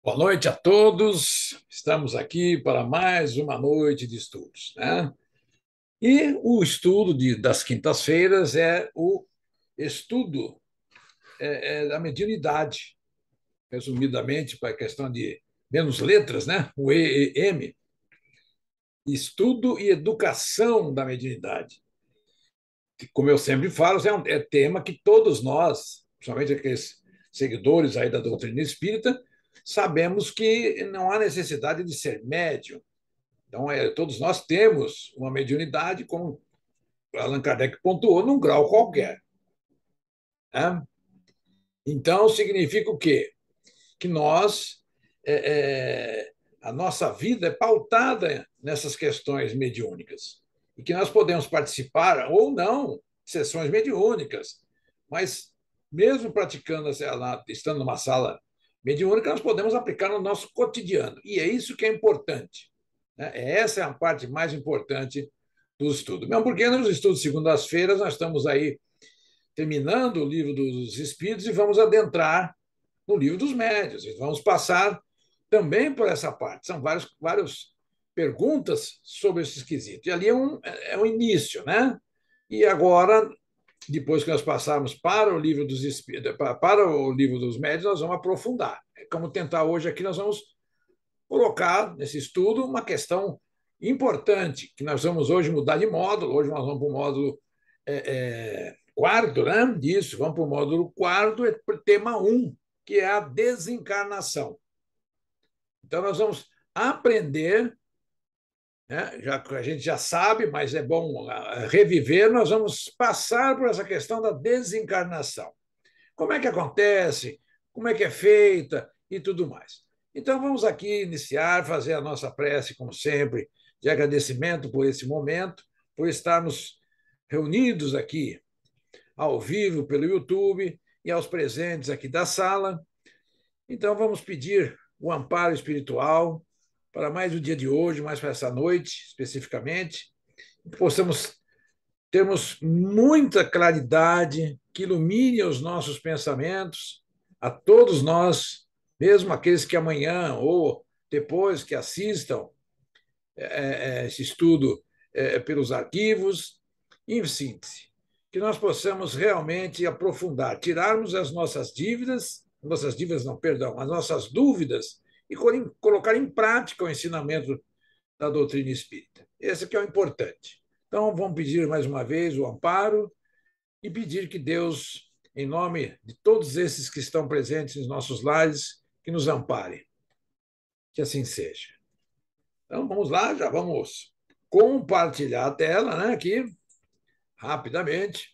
Boa noite a todos. Estamos aqui para mais uma noite de estudos, né? E o estudo das quintas-feiras é o estudo da mediunidade, resumidamente, para a questão de menos letras, né? O EEM, estudo e educação da mediunidade. Como eu sempre falo, é tema que todos nós, principalmente aqueles seguidores aí da doutrina espírita, sabemos que não há necessidade de ser médium. Então, todos nós temos uma mediunidade, como Allan Kardec pontuou, num grau qualquer, né? Então, significa o quê? Que nós, é, é, a nossa vida é pautada nessas questões mediúnicas e que nós podemos participar ou não de sessões mediúnicas, mas mesmo praticando, estando numa sala mediúnica, nós podemos aplicar no nosso cotidiano. E é isso que é importante, né? Essa é a parte mais importante do estudo. Mesmo porque nos estudos de segundas-feiras nós estamos aí terminando o livro dos Espíritos e vamos adentrar no livro dos médios. E vamos passar também por essa parte. São várias perguntas sobre esse esquisito. E ali é um início, né? E agora, depois que nós passarmos para o livro dos Espíritos, para o livro dos médios, nós vamos aprofundar. É como tentar hoje aqui, nós vamos colocar nesse estudo uma questão importante, que nós vamos hoje mudar de módulo. Hoje nós vamos para o módulo quarto, né? Disso, vamos para o módulo quarto, tema um, que é a desencarnação. Então, nós vamos aprender, né? Já que a gente já sabe, mas é bom reviver, nós vamos passar por essa questão da desencarnação. Como é que acontece, como é que é feita e tudo mais. Então, vamos aqui iniciar, fazer a nossa prece, como sempre, de agradecimento por esse momento, por estarmos reunidos aqui ao vivo pelo YouTube e aos presentes aqui da sala. Então, vamos pedir o amparo espiritual para mais o dia de hoje, mais para essa noite, especificamente, que possamos termos muita claridade, que ilumine os nossos pensamentos, a todos nós, mesmo aqueles que amanhã ou depois que assistam esse estudo pelos arquivos, em síntese, que nós possamos realmente aprofundar, tirarmos as nossas dívidas não, perdão, as nossas dúvidas e colocar em prática o ensinamento da doutrina espírita. Esse que é o importante. Então, vamos pedir mais uma vez o amparo e pedir que Deus, em nome de todos esses que estão presentes em nossos lares, que nos ampare. Que assim seja. Então, vamos lá, já vamos compartilhar a tela, né, aqui, rapidamente.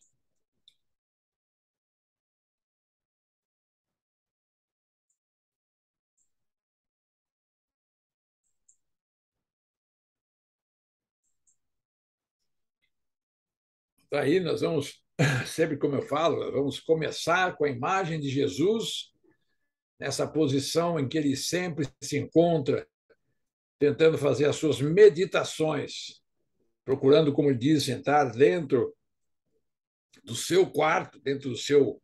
Daí nós vamos, sempre como eu falo, nós vamos começar com a imagem de Jesus, nessa posição em que ele sempre se encontra, tentando fazer as suas meditações, procurando, como ele diz, sentar dentro do seu quarto, dentro do seu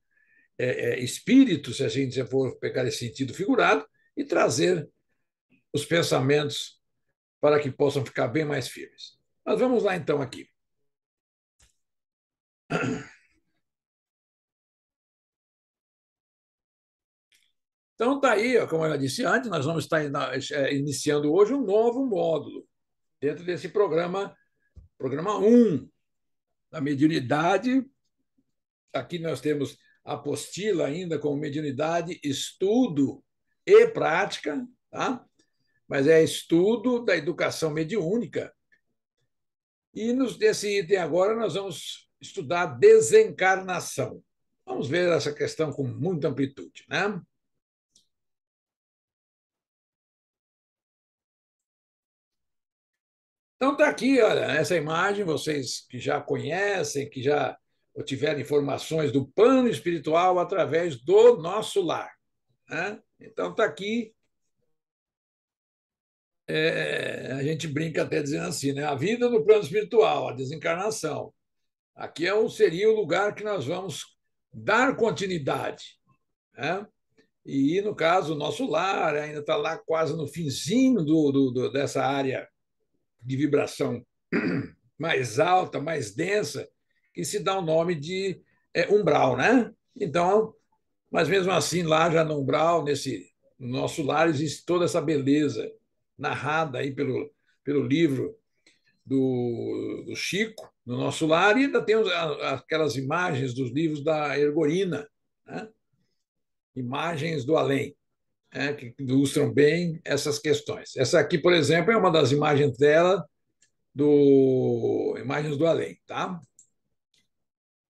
espírito, se a gente for pegar esse sentido figurado, e trazer os pensamentos para que possam ficar bem mais firmes. Mas vamos lá então aqui. Então está aí, como eu disse antes, nós vamos estar iniciando hoje um novo módulo dentro desse programa um da mediunidade. Aqui nós temos a apostila ainda com mediunidade, estudo e prática, tá? Mas é estudo da educação mediúnica. E nesse item agora nós vamos estudar desencarnação. Vamos ver essa questão com muita amplitude, né? Então está aqui, olha, essa imagem, vocês que já conhecem, que já tiveram informações do plano espiritual através do nosso lar, né? Então está aqui, a gente brinca até dizendo assim, né? A vida no plano espiritual, a desencarnação. Aqui seria o lugar que nós vamos dar continuidade, né? E, no caso, o nosso lar ainda está lá quase no finzinho dessa área de vibração mais alta, mais densa, que se dá o nome de umbral, né? Então, mas mesmo assim, lá já no umbral, no nosso lar, existe toda essa beleza narrada aí pelo livro do Chico, no nosso lar, e ainda temos aquelas imagens dos livros da Ergorina, né? Imagens do além, né? Que ilustram bem essas questões. Essa aqui, por exemplo, é uma das imagens dela, do Imagens do Além. Tá?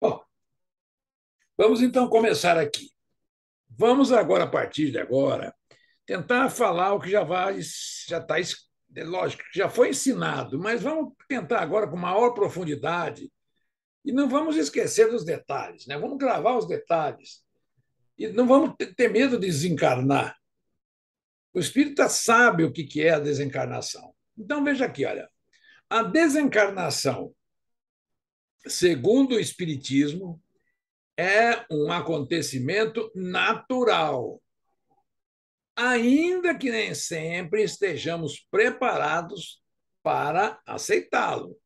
Bom, vamos então começar aqui. Vamos agora, a partir de agora, tentar falar o que já está, lógico, que já foi ensinado, mas vamos tentar agora com maior profundidade e não vamos esquecer dos detalhes, né? Vamos gravar os detalhes e não vamos ter medo de desencarnar. O espírita sabe o que é a desencarnação. Então veja aqui, olha, a desencarnação, segundo o espiritismo, é um acontecimento natural, ainda que nem sempre estejamos preparados para aceitá-lo.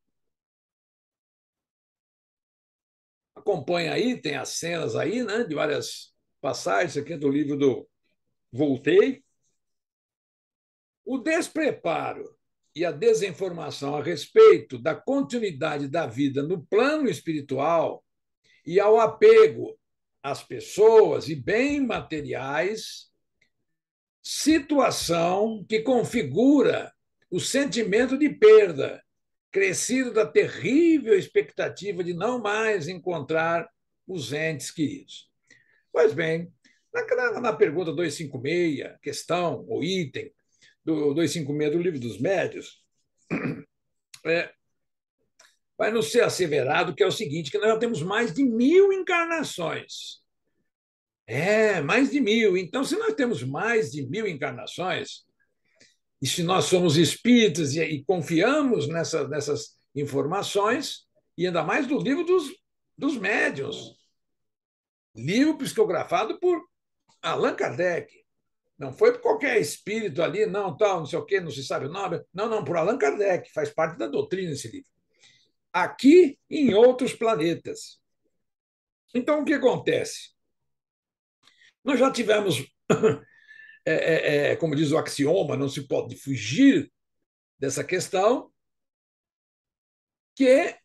Acompanha aí, tem as cenas aí, né, de várias passagens aqui do livro do Voltei. O despreparo e a desinformação a respeito da continuidade da vida no plano espiritual e ao apego às pessoas e bens materiais, situação que configura o sentimento de perda, crescido da terrível expectativa de não mais encontrar os entes queridos. Pois bem, na pergunta 256, questão ou item do 256 do Livro dos Médios, vai nos ser asseverado que é o seguinte, que nós já temos mais de 1000 encarnações. Mais de 1000. Então, se nós temos mais de 1000 encarnações, e se nós somos espíritas e confiamos nessas informações, e ainda mais do livro dos médiuns, livro psicografado por Allan Kardec. Não foi por qualquer espírito ali, não, tal, não sei o quê, não se sabe o nome. Não, não, por Allan Kardec, faz parte da doutrina esse livro. Aqui e em outros planetas. Então, o que acontece? Nós já tivemos, como diz o axioma, não se pode fugir dessa questão, que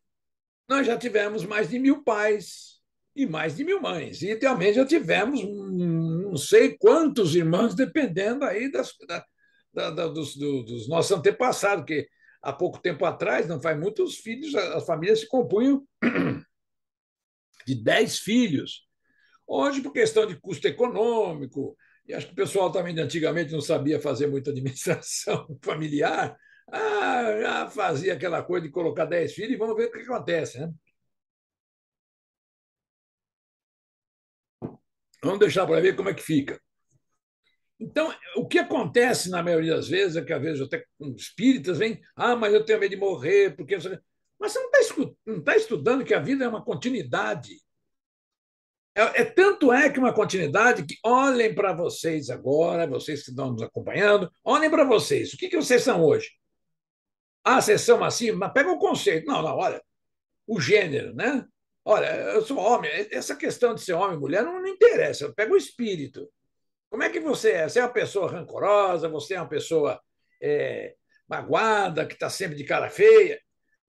nós já tivemos mais de 1000 pais e mais de 1000 mães. E também já tivemos não sei quantos irmãos, dependendo aí dos nossos antepassados, que há pouco tempo atrás, não faz muitos filhos, as famílias se compunham de 10 filhos. Hoje, por questão de custo econômico, e acho que o pessoal também de antigamente não sabia fazer muita administração familiar, já fazia aquela coisa de colocar 10 filhos e vamos ver o que acontece, né? Vamos deixar para ver como é que fica. Então, o que acontece na maioria das vezes é que, às vezes, até com espíritas vêm, mas eu tenho medo de morrer, porque. Mas você não está estudando que a vida é uma continuidade. Tanto é que uma continuidade que olhem para vocês agora, vocês que estão nos acompanhando, olhem para vocês. O que vocês são hoje? Vocês são assim, mas pega o conceito. Não, não, olha, o gênero, né? Olha, eu sou homem, essa questão de ser homem e mulher não interessa, pega o espírito. Como é que você é? Você é uma pessoa rancorosa, você é uma pessoa magoada, que está sempre de cara feia.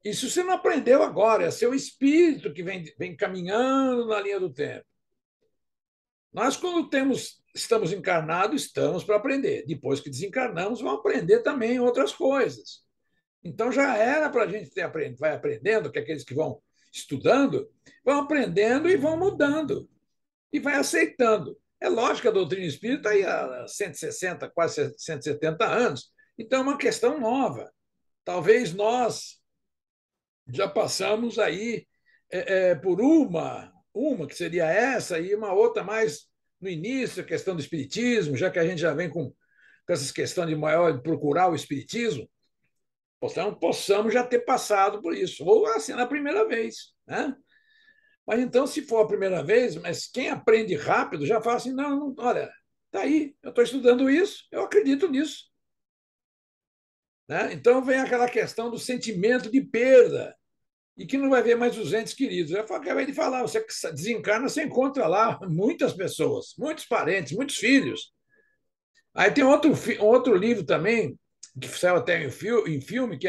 Isso você não aprendeu agora, é seu espírito que vem caminhando na linha do tempo. Nós, quando estamos encarnados, estamos para aprender. Depois que desencarnamos, vamos aprender também outras coisas. Então, já era para a gente vai aprendendo, que aqueles que vão estudando, vão aprendendo e vão mudando. E vai aceitando. É lógico que a doutrina espírita está aí há 160, quase 170 anos. Então, é uma questão nova. Talvez nós já passamos aí por uma que seria essa, e uma outra mais no início, a questão do espiritismo, já que a gente já vem com essas questões de maior de procurar o espiritismo, possamos já ter passado por isso, ou assim na primeira vez, né? Mas então, se for a primeira vez, mas quem aprende rápido já fala assim: não, olha, Está aí, eu estou estudando isso, eu acredito nisso. Né? Então vem aquela questão do sentimento de perda e que não vai ver mais os entes queridos. Eu acabei de falar, você desencarna, você encontra lá muitas pessoas, muitos parentes, muitos filhos. Aí tem outro livro também, que saiu até em filme, que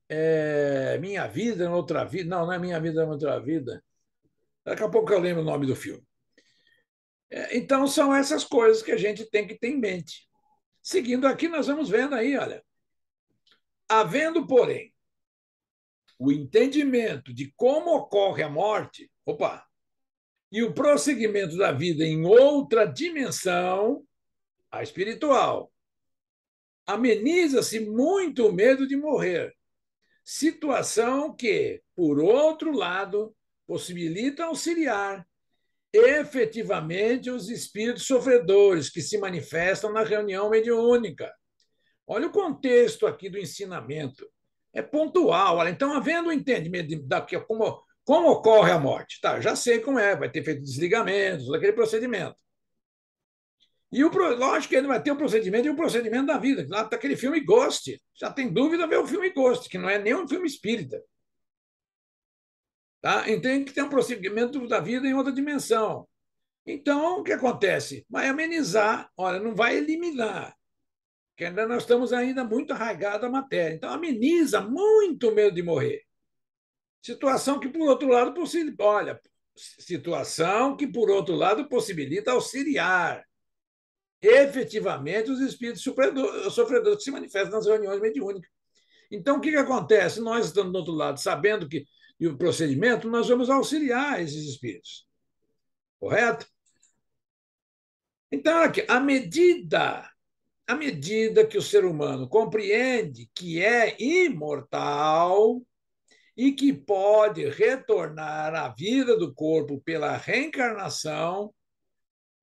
é Minha Vida em Outra Vida. Não, não é Minha Vida em Outra Vida. Daqui a pouco eu lembro o nome do filme. Então, são essas coisas que a gente tem que ter em mente. Seguindo aqui, nós vamos vendo aí, olha. Havendo, porém, o entendimento de como ocorre a morte, opa, e o prosseguimento da vida em outra dimensão, a espiritual, ameniza-se muito o medo de morrer. Situação que, por outro lado, possibilita auxiliar efetivamente os espíritos sofredores que se manifestam na reunião mediúnica. Olha o contexto aqui do ensinamento. É pontual. Olha, então, havendo o entendimento como ocorre a morte. Tá, já sei como é, vai ter feito desligamentos, aquele procedimento. E lógico que ele vai ter o procedimento e o procedimento da vida. Lá está aquele filme Ghost. Já tem dúvida ver o filme Ghost, que não é nem um filme espírita. Tá? Então, que tem um procedimento da vida em outra dimensão. Então, o que acontece? Vai amenizar, olha, não vai eliminar, porque ainda nós estamos ainda muito arraigados à matéria. Então, ameniza muito o medo de morrer. Situação que, por outro lado, situação que, por outro lado, possibilita auxiliar efetivamente os espíritos sofredores que se manifestam nas reuniões mediúnicas. Então, o que acontece? Nós estamos do outro lado, sabendo que e o procedimento, nós vamos auxiliar esses espíritos. Correto? Então, aqui, à medida que o ser humano compreende que é imortal e que pode retornar à vida do corpo pela reencarnação,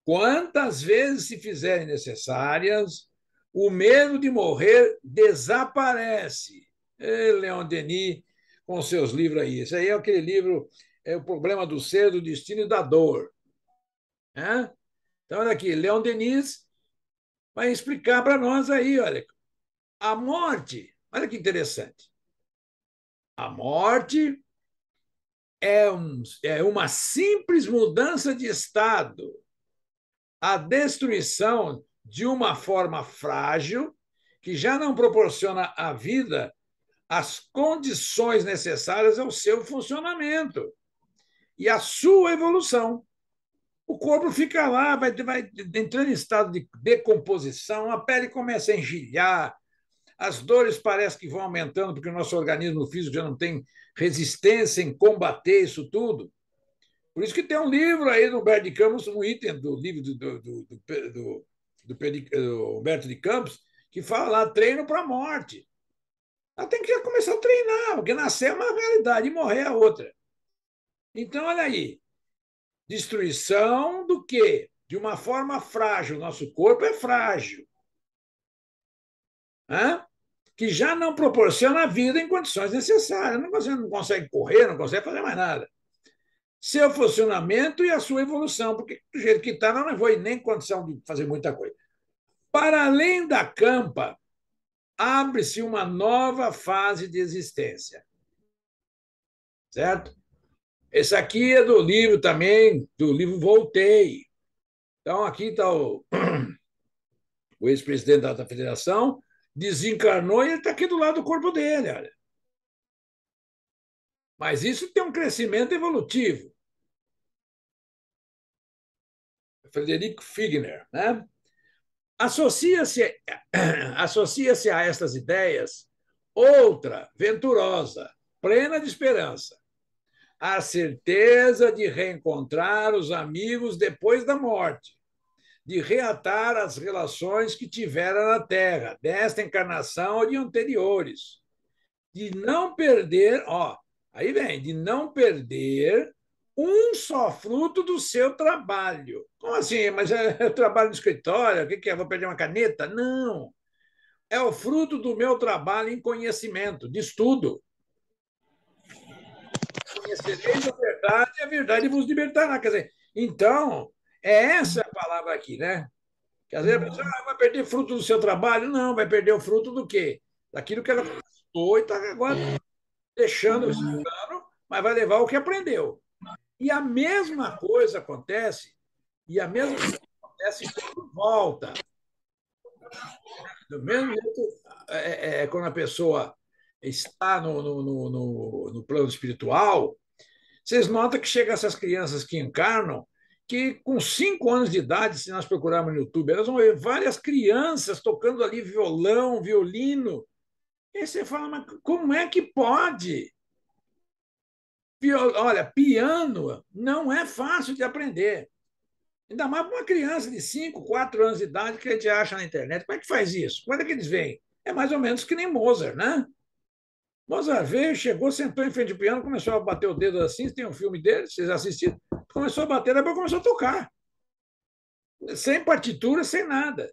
quantas vezes se fizerem necessárias, o medo de morrer desaparece. Leon Denis, com seus livros aí. Esse aí é aquele livro, é o problema do ser, do destino e da dor. Né? Então, olha aqui, Leon Denis vai explicar para nós aí, olha, a morte, olha que interessante. A morte é uma simples mudança de estado, a destruição de uma forma frágil que já não proporciona à vida as condições necessárias ao seu funcionamento e à sua evolução. O corpo fica lá, vai entrando em estado de decomposição, a pele começa a engelhar, as dores parecem que vão aumentando porque o nosso organismo físico já não tem resistência em combater isso tudo. Por isso que tem um livro aí do Humberto de Campos, um item do livro do Humberto de Campos, que fala lá, treino para a morte. Ela tem que começar a treinar, porque nascer é uma realidade e morrer é outra. Então, olha aí, destruição do quê? De uma forma frágil. Nosso corpo é frágil. Hã? Que já não proporciona a vida em condições necessárias. Você não consegue correr, não consegue fazer mais nada. Seu funcionamento e a sua evolução, porque do jeito que está, não levou nem condição de fazer muita coisa. Para além da campa, abre-se uma nova fase de existência. Certo? Esse aqui é do livro também, do livro Voltei. Então, aqui está o ex-presidente da federação, desencarnou e ele está aqui do lado do corpo dele. Olha. Mas isso tem um crescimento evolutivo. Frederico Figner, né? Associa-se associa-se a estas ideias outra venturosa, plena de esperança, a certeza de reencontrar os amigos depois da morte, de reatar as relações que tivera na Terra, desta encarnação ou de anteriores, de não perder, ó, aí vem, de não perder um só fruto do seu trabalho. Como assim? Mas é trabalho no escritório? O que é? Vou perder uma caneta? Não. É o fruto do meu trabalho em conhecimento, de estudo. Conhecereis a verdade vos libertará. Quer dizer, então, é essa a palavra aqui, né? Que às vezes a pessoa vai perder fruto do seu trabalho. Não, vai perder o fruto do quê? Daquilo que ela conquistou e está agora deixando esse plano, mas vai levar o que aprendeu. E a mesma coisa acontece, e a mesma coisa acontece quando volta. Do mesmo jeito, quando a pessoa está no plano espiritual, vocês notam que chega essas crianças que encarnam, que com 5 anos de idade, se nós procurarmos no YouTube, elas vão ver várias crianças tocando ali violão, violino. E aí você fala, mas como é que pode? Olha, piano não é fácil de aprender. Ainda mais para uma criança de 5, 4 anos de idade que a gente acha na internet. Como é que faz isso? Quando é que eles vêm? É mais ou menos que nem Mozart, né? Mozart veio, chegou, sentou em frente ao piano, começou a bater o dedo assim. Tem um filme dele, vocês assistiram. Começou a bater, depois começou a tocar. Sem partitura, sem nada.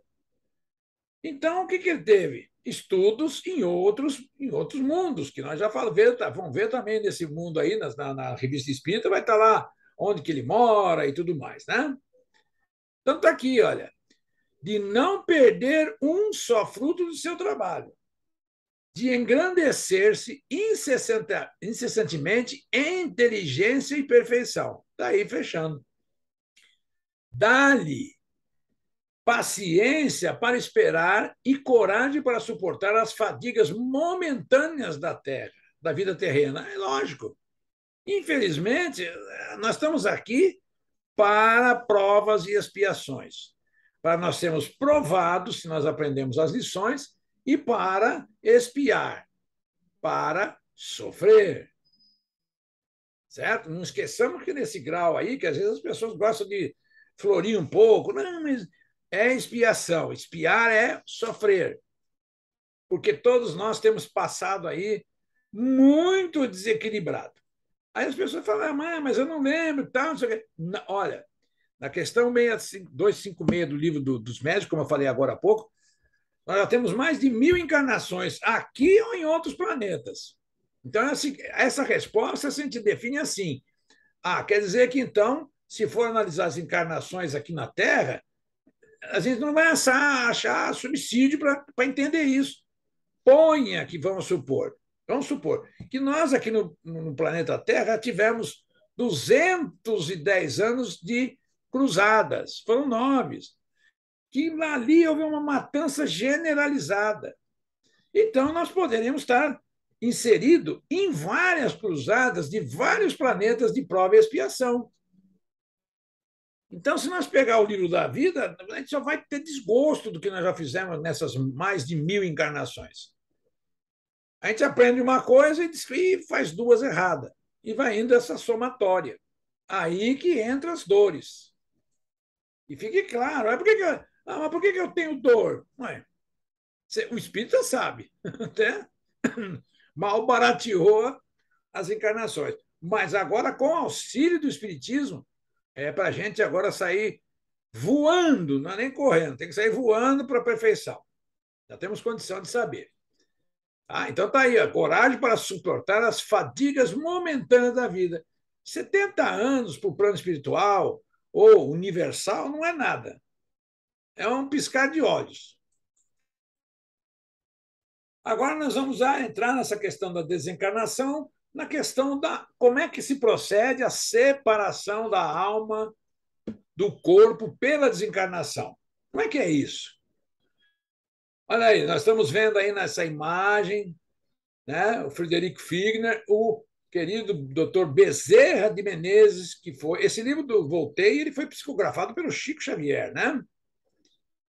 Então, o que, que ele teve? Estudos em outros mundos, que nós já vamos ver também nesse mundo aí, na revista Espírita, vai estar lá onde que ele mora e tudo mais, né? Então, está aqui, olha, de não perder um só fruto do seu trabalho, de engrandecer-se incessantemente em inteligência e perfeição. Está aí, fechando. Dá-lhe paciência para esperar e coragem para suportar as fadigas momentâneas da terra, da vida terrena. É lógico. Infelizmente, nós estamos aqui para provas e expiações, para nós sermos provados se nós aprendemos as lições e para expiar, para sofrer. Certo? Não esqueçamos que nesse grau aí, que às vezes as pessoas gostam de florir um pouco, não, mas é expiação. Expiar é sofrer. Porque todos nós temos passado aí muito desequilibrado. Aí as pessoas falam, mas eu não lembro, tal, não sei o quê. Olha, na questão 256 do livro dos médicos, como eu falei agora há pouco, nós já temos mais de 1.000 encarnações, aqui ou em outros planetas. Então, essa resposta a gente define assim. Quer dizer que, então, se for analisar as encarnações aqui na Terra, a gente não vai achar subsídio para entender isso. Ponha que vamos supor que nós aqui no planeta Terra tivemos 210 anos de cruzadas, foram 9, que ali houve uma matança generalizada. Então, nós poderíamos estar inserido em várias cruzadas de vários planetas de prova e expiação. Então, se nós pegar o livro da vida, a gente só vai ter desgosto do que nós já fizemos nessas mais de 1.000 encarnações. A gente aprende uma coisa e faz duas erradas. E vai indo essa somatória. Aí que entram as dores. E fique claro, mas por que eu tenho dor? Ué, o espírita sabe. Até mal barateou as encarnações. Mas agora, com o auxílio do espiritismo, é para a gente agora sair voando, não é nem correndo, tem que sair voando para a perfeição. Já temos condição de saber. Então tá aí, a coragem para suportar as fadigas momentâneas da vida. 70 anos para o plano espiritual ou universal não é nada. É um piscar de olhos. Agora nós vamos entrar nessa questão da desencarnação, na questão da como é que se procede a separação da alma do corpo pela desencarnação. Como é que é isso? Olha aí, nós estamos vendo aí nessa imagem, né, o Frederico Figner, o querido Dr. Bezerra de Menezes, que foi. Esse livro do Voltei, ele foi psicografado pelo Chico Xavier, né?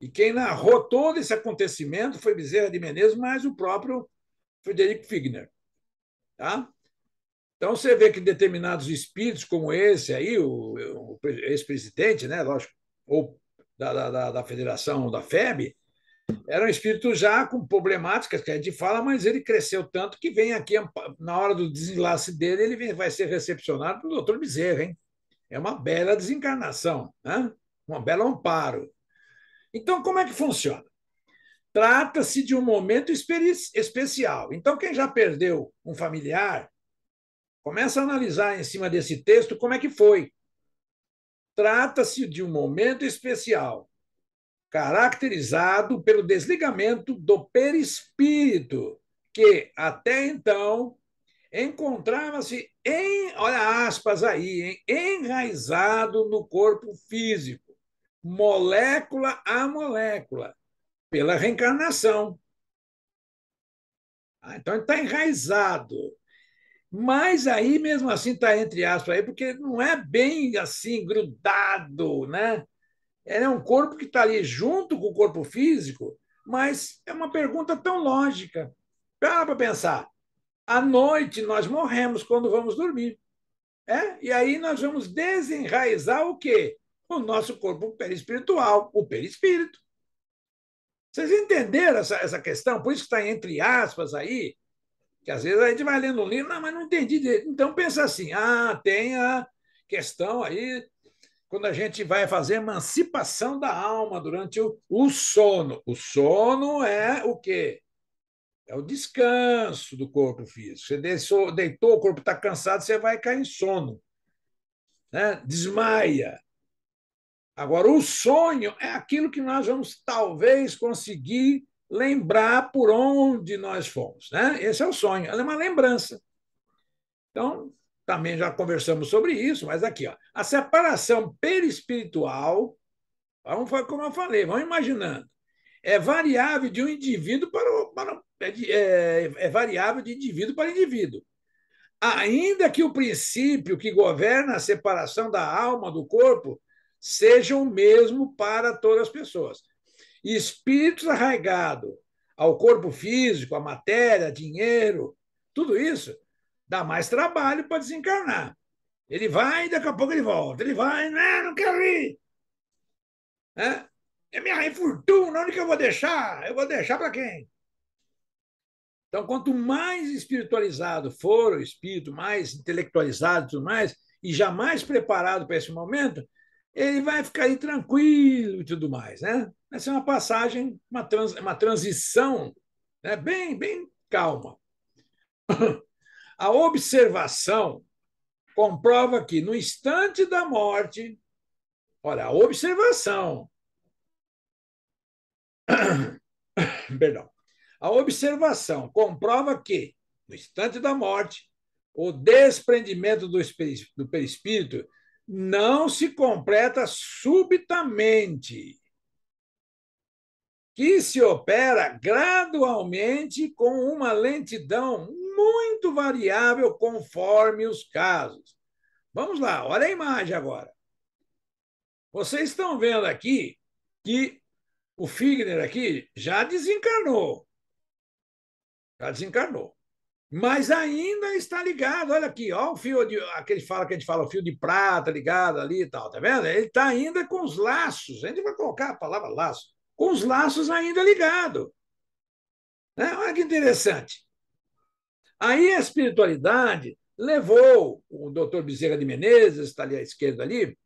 E quem narrou todo esse acontecimento foi Bezerra de Menezes, mais o próprio Frederico Figner. Tá? Então você vê que determinados espíritos como esse aí, o ex-presidente, né, lógico, ou da federação, da FEB, era um espírito já com problemáticas que a gente fala, mas ele cresceu tanto que vem aqui, na hora do desenlace dele, vai ser recepcionado pelo doutor Bezerra, hein? É uma bela desencarnação, né? Um belo amparo. Então, como é que funciona? Trata-se de um momento especial. Então, quem já perdeu um familiar, começa a analisar em cima desse texto como é que foi. Trata-se de um momento especial. caracterizado pelo desligamento do perispírito, que até então encontrava-se olha aspas aí, enraizado no corpo físico, molécula a molécula, pela reencarnação. Então, ele está enraizado. Mas aí, mesmo assim, está entre aspas aí, porque não é bem assim, grudado, né? Ele é um corpo que está ali junto com o corpo físico, mas é uma pergunta tão lógica. Para pensar. À noite, nós morremos quando vamos dormir. E aí nós vamos desenraizar o quê? O nosso corpo perispiritual, o perispírito. Vocês entenderam essa questão? Por isso que está entre aspas aí, que às vezes a gente vai lendo um livro, não, mas não entendi direito. Então pensa assim, tem a questão aí, quando a gente vai fazer emancipação da alma durante o sono. O sono é o quê? É o descanso do corpo físico. Você deitou, o corpo está cansado, você vai cair em sono, né? Desmaia. Agora, o sonho é aquilo que nós vamos talvez conseguir lembrar por onde nós fomos, né? Esse é o sonho, ela é uma lembrança. Então, também já conversamos sobre isso, mas aqui, ó, a separação perispiritual, como eu falei, vamos imaginando, é variável de um indivíduo é variável de indivíduo para indivíduo. Ainda que o princípio que governa a separação da alma do corpo seja o mesmo para todas as pessoas. Espíritos arraigados ao corpo físico, à matéria, dinheiro, tudo isso dá mais trabalho para desencarnar. Ele vai e daqui a pouco ele volta. Ele vai, não quero ir. É minha fortuna, onde que eu vou deixar? Eu vou deixar para quem? Então, quanto mais espiritualizado for o espírito, mais intelectualizado e tudo mais, e já mais preparado para esse momento, ele vai ficar aí tranquilo e tudo mais, né? Essa é uma passagem, uma transição, né? Bem calma. A observação comprova que no instante da morte, olha, a observação, perdão, a observação comprova que no instante da morte, o desprendimento do perispírito não se completa subitamente, que se opera gradualmente com uma lentidão muito variável conforme os casos. Vamos lá, olha a imagem agora. Vocês estão vendo aqui que o Figner aqui já desencarnou. Já desencarnou. Mas ainda está ligado. Olha aqui, ó, o fio de. Aquele fala que a gente fala, o fio de prata ligado ali e tal, tá vendo? Ele está ainda com os laços. A gente vai colocar a palavra laço. Com os laços ainda ligados. Né? Olha que interessante. Aí a espiritualidade levou o doutor Bezerra de Menezes, está ali à esquerda ali,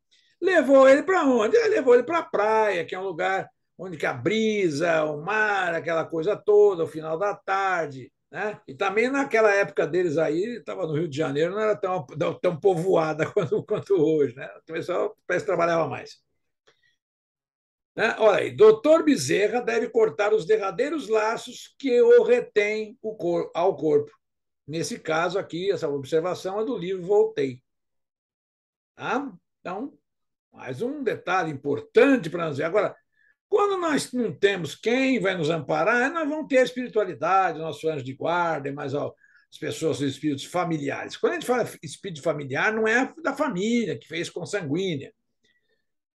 levou ele para onde? Ele levou ele para a praia, que é um lugar onde que a brisa, o mar, aquela coisa toda, o final da tarde. Né? E também naquela época deles aí, estava no Rio de Janeiro, não era tão povoada quanto hoje. Né? O pessoal parece que trabalhava mais. Né? Olha aí, doutor Bezerra deve cortar os derradeiros laços que o retém ao corpo. Nesse caso aqui, essa observação é do livro Voltei. Tá? Então, mais um detalhe importante para nós ver. Agora, quando nós não temos quem vai nos amparar, nós vamos ter a espiritualidade, o nosso anjo de guarda, mais as pessoas, os espíritos familiares. Quando a gente fala espírito familiar, não é da família que fez consanguínea.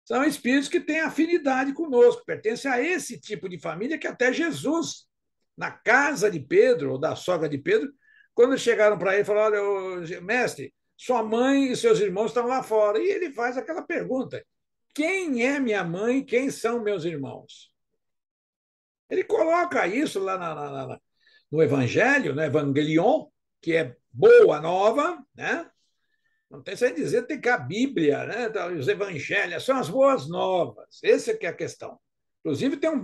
São espíritos que têm afinidade conosco, pertencem a esse tipo de família que até Jesus, na casa de Pedro, ou da sogra de Pedro, quando chegaram para ele, falaram: olha, mestre, sua mãe e seus irmãos estão lá fora. E ele faz aquela pergunta: quem é minha mãe? Quem são meus irmãos? Ele coloca isso lá no Evangelho, no Evangelion, que é boa nova, né? Não tem sem dizer, tem que a Bíblia, né? Os evangelhos, são as boas novas. Essa que é a questão. Inclusive, tem um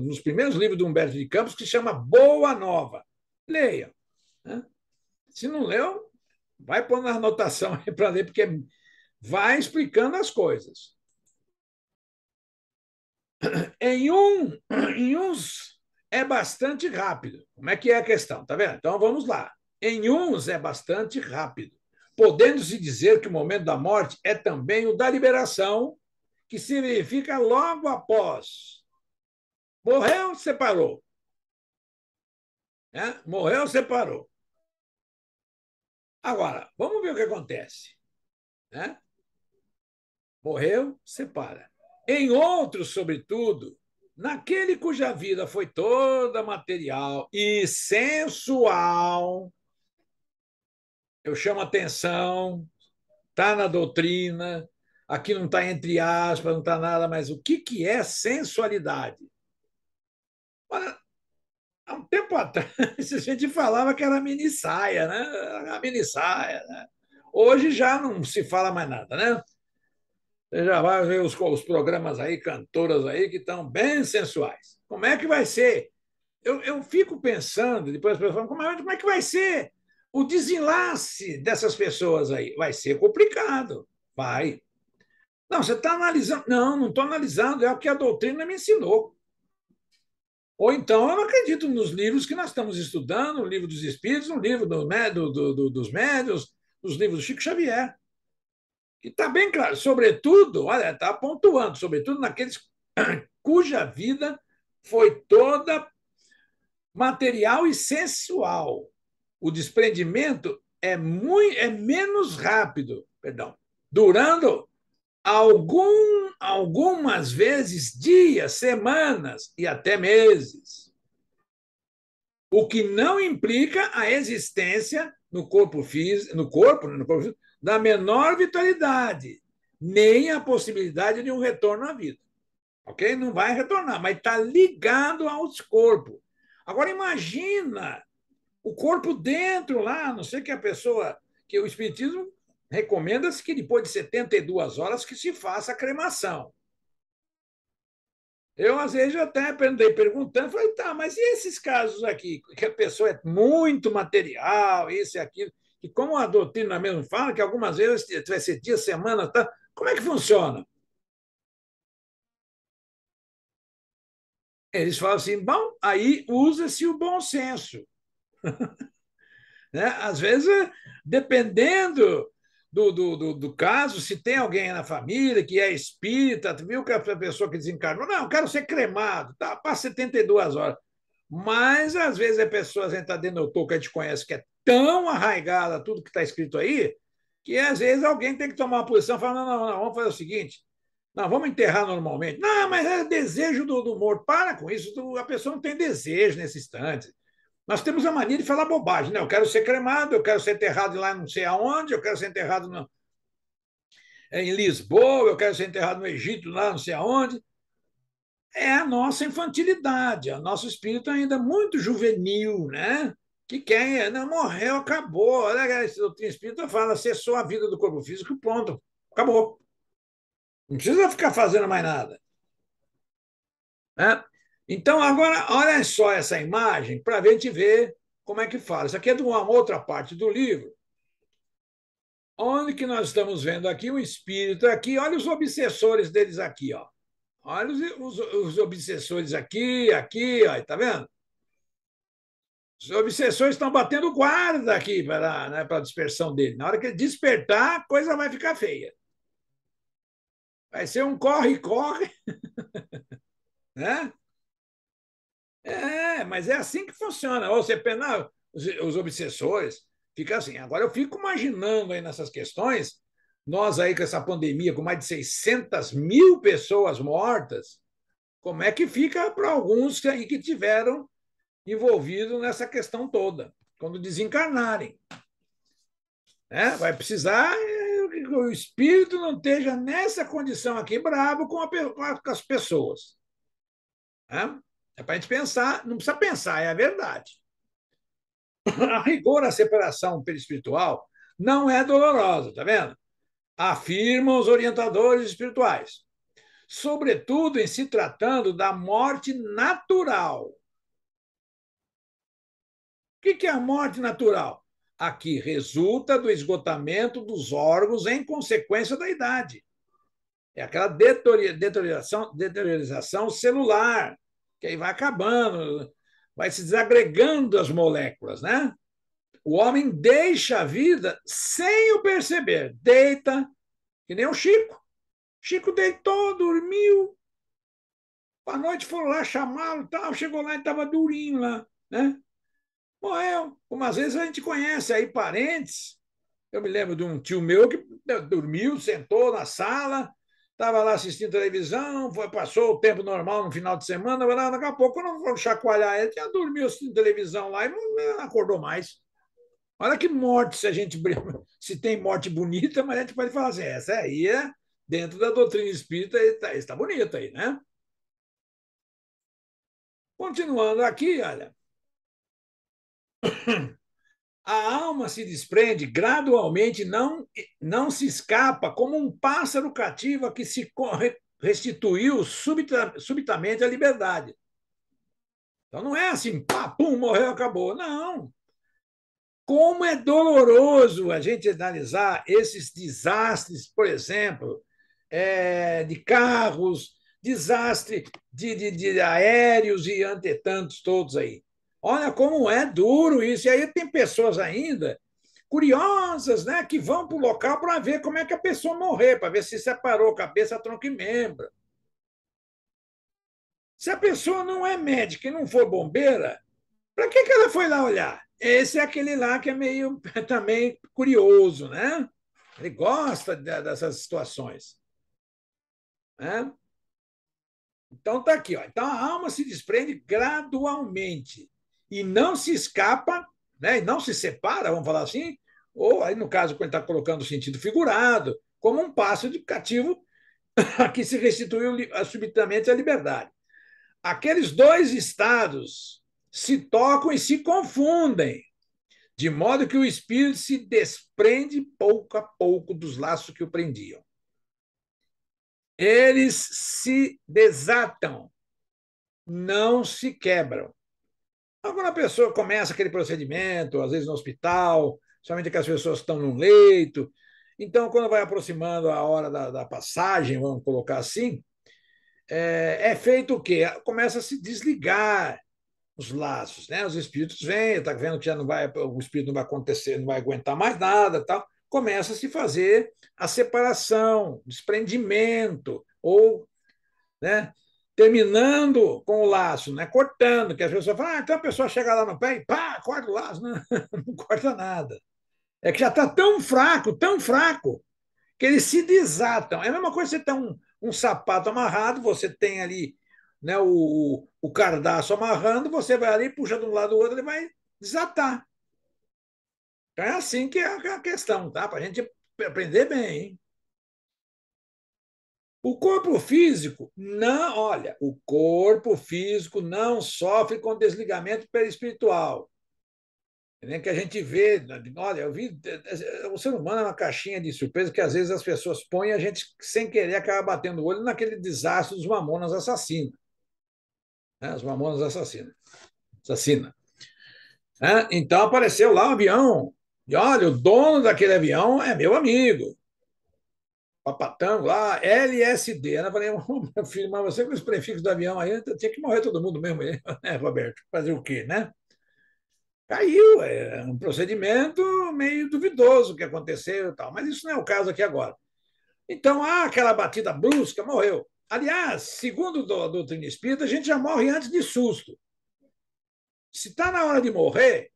dos primeiros livros de Humberto de Campos que se chama Boa Nova. Leia. Né? Se não leu, vai pôr na anotação para ler, porque vai explicando as coisas. Em uns é bastante rápido. Como é que é a questão? Tá vendo? Então vamos lá. Em uns é bastante rápido, podendo-se dizer que o momento da morte é também o da liberação, que se verifica logo após. Morreu, separou. Né? Morreu, separou. Agora, vamos ver o que acontece. Né? Morreu, separa. Em outros, sobretudo, naquele cuja vida foi toda material e sensual, eu chamo atenção, está na doutrina, aqui não está entre aspas, não está nada, mas o que é sensualidade? Olha, há um tempo atrás, a gente falava que era mini saia, né? A mini saia, né? Hoje já não se fala mais nada, né? Você já vai ver os programas aí, cantoras aí, que estão bem sensuais. Como é que vai ser? Eu fico pensando, depois as pessoas falam, como é que vai ser o desenlace dessas pessoas aí? Vai ser complicado. Vai. Não, você está analisando. Não, não estou analisando, é o que a doutrina me ensinou. Ou então eu não acredito nos livros que nós estamos estudando, o livro dos Espíritos, o livro dos médios, os livros do Chico Xavier. Que está bem claro, sobretudo, olha, está pontuando, sobretudo naqueles cuja vida foi toda material e sensual. O desprendimento é menos rápido, perdão, durando algumas vezes dias, semanas e até meses. O que não implica a existência no corpo físico, da menor vitalidade, nem a possibilidade de um retorno à vida. Ok? Não vai retornar, mas está ligado aos corpos. Agora imagina o corpo dentro lá, não sei que a pessoa, que o Espiritismo recomenda-se que depois de 72 horas que se faça a cremação. Eu, às vezes, até andei perguntando, falei, tá, mas e esses casos aqui, que a pessoa é muito material, isso e aquilo, e como a doutrina mesmo fala, que algumas vezes vai ser dia, semana, tá? Como é que funciona? Eles falam assim, bom, aí usa-se o bom senso. Né? Às vezes, dependendo do caso, se tem alguém na família que é espírita, viu que a pessoa que desencarnou, não, quero ser cremado, tá, passa 72 horas. Mas, às vezes, a pessoa, a gente está dentro do toco que a gente conhece, que é tão arraigada tudo que está escrito aí, que às vezes alguém tem que tomar uma posição e falar: não, vamos fazer o seguinte, não, vamos enterrar normalmente. Não, mas é desejo do morto. Para com isso, a pessoa não tem desejo nesse instante. Nós temos a mania de falar bobagem, né? Eu quero ser cremado, eu quero ser enterrado lá não sei aonde, eu quero ser enterrado em Lisboa, eu quero ser enterrado no Egito, lá não sei aonde. É a nossa infantilidade, o nosso espírito ainda é muito juvenil, né? Que quer, não, morreu, acabou. Olha, esse doutrina espírita fala, cessou a vida do corpo físico, pronto, acabou. Não precisa ficar fazendo mais nada. Né? Então, agora, olha só essa imagem para a gente ver como é que fala. Isso aqui é de uma outra parte do livro. Onde que nós estamos vendo aqui o espírito aqui? Olha os obsessores deles aqui, ó. Olha os obsessores aqui, ó, tá vendo? Os obsessores estão batendo guarda aqui para, né, para a dispersão dele. Na hora que ele despertar, a coisa vai ficar feia. Vai ser um corre-corre, né? Mas é assim que funciona. Ou você penal, os obsessores, fica assim. Agora eu fico imaginando aí nessas questões, nós aí com essa pandemia, com mais de 600 mil pessoas mortas, como é que fica para alguns aí que tiveram envolvidos nessa questão toda, quando desencarnarem. Né? Vai precisar que o espírito não esteja nessa condição aqui, bravo com as pessoas. Né? É para a gente pensar, não precisa pensar, é a verdade. A rigor, a separação perispiritual não é dolorosa, tá vendo? Afirmam os orientadores espirituais. Sobretudo em se tratando da morte natural. O que é a morte natural? A que resulta do esgotamento dos órgãos em consequência da idade. É aquela deteriorização celular, que aí vai acabando, vai se desagregando as moléculas, né? O homem deixa a vida sem o perceber. Deita, que nem o Chico. Chico deitou, dormiu. À noite foram lá chamá-lo, tal, chegou lá e estava durinho lá, né? Morreu. Como às vezes a gente conhece aí parentes. Eu me lembro de um tio meu que dormiu, sentou na sala, estava lá assistindo televisão, passou o tempo normal no final de semana, daqui a pouco não foram chacoalhar ele, já dormiu assistindo televisão lá e não acordou mais. Olha que morte, se a gente se tem morte bonita, mas a gente pode falar assim, essa aí é dentro da doutrina espírita, está bonita aí, né? Continuando aqui, olha, a alma se desprende gradualmente, não se escapa como um pássaro cativo que se restituiu subitamente à liberdade. Então não é assim, pá, pum, morreu, acabou. Não. Como é doloroso a gente analisar esses desastres, por exemplo, de carros, desastre de aéreos e antetantos todos aí. Olha como é duro isso. E aí tem pessoas ainda curiosas, né, que vão para o local para ver como é que a pessoa morreu, para ver se separou cabeça, tronco e membro. Se a pessoa não é médica e não for bombeira, para que ela foi lá olhar? Esse é aquele lá que é meio também curioso, né? Ele gosta dessas situações, né? Então tá aqui, ó. Então a alma se desprende gradualmente e não se escapa, né? E não se separa, vamos falar assim, ou aí no caso quando está colocando o sentido figurado, como um pássaro cativo que se restituiu subitamente à liberdade. Aqueles dois estados se tocam e se confundem, de modo que o espírito se desprende pouco a pouco dos laços que o prendiam. Eles se desatam, não se quebram. Então, quando a pessoa começa aquele procedimento, às vezes no hospital, somente que as pessoas estão num leito, então, quando vai aproximando a hora da passagem, vamos colocar assim, é feito o quê? Começa a se desligar os laços, né? Os espíritos vêm, está vendo que já não vai, o espírito não vai acontecer, não vai aguentar mais nada, tal. Começa a se fazer a separação, desprendimento, ou, né, terminando com o laço, né, cortando, que as pessoas falam, então a pessoa chega lá no pé e pá, corta o laço. Não, não corta nada. É que já está tão fraco, que eles se desatam. É a mesma coisa que você tem um sapato amarrado, você tem ali, né, o cardaço amarrando, você vai ali, puxa de um lado do outro, ele vai desatar. Então é assim que é a questão, tá? Para a gente aprender bem, hein? O corpo físico não, olha, o corpo físico não sofre com desligamento perispiritual. Nem que a gente vê, olha, eu vi, o ser humano é uma caixinha de surpresa que às vezes as pessoas põem e a gente, sem querer, acaba batendo o olho naquele desastre dos mamonas assassinos. Né? Os mamonas assassinos. Assassina. Né? Então apareceu lá um avião. E olha, o dono daquele avião é meu amigo. Papatango lá, LSD. Eu falei, meu filho, mas você com os prefixos do avião aí, tinha que morrer todo mundo mesmo, né, Roberto? Fazer o quê, né? Caiu, é um procedimento meio duvidoso que aconteceu e tal, mas isso não é o caso aqui agora. Então, aquela batida brusca, morreu. Aliás, segundo a doutrina espírita, a gente já morre antes de susto. Se está na hora de morrer,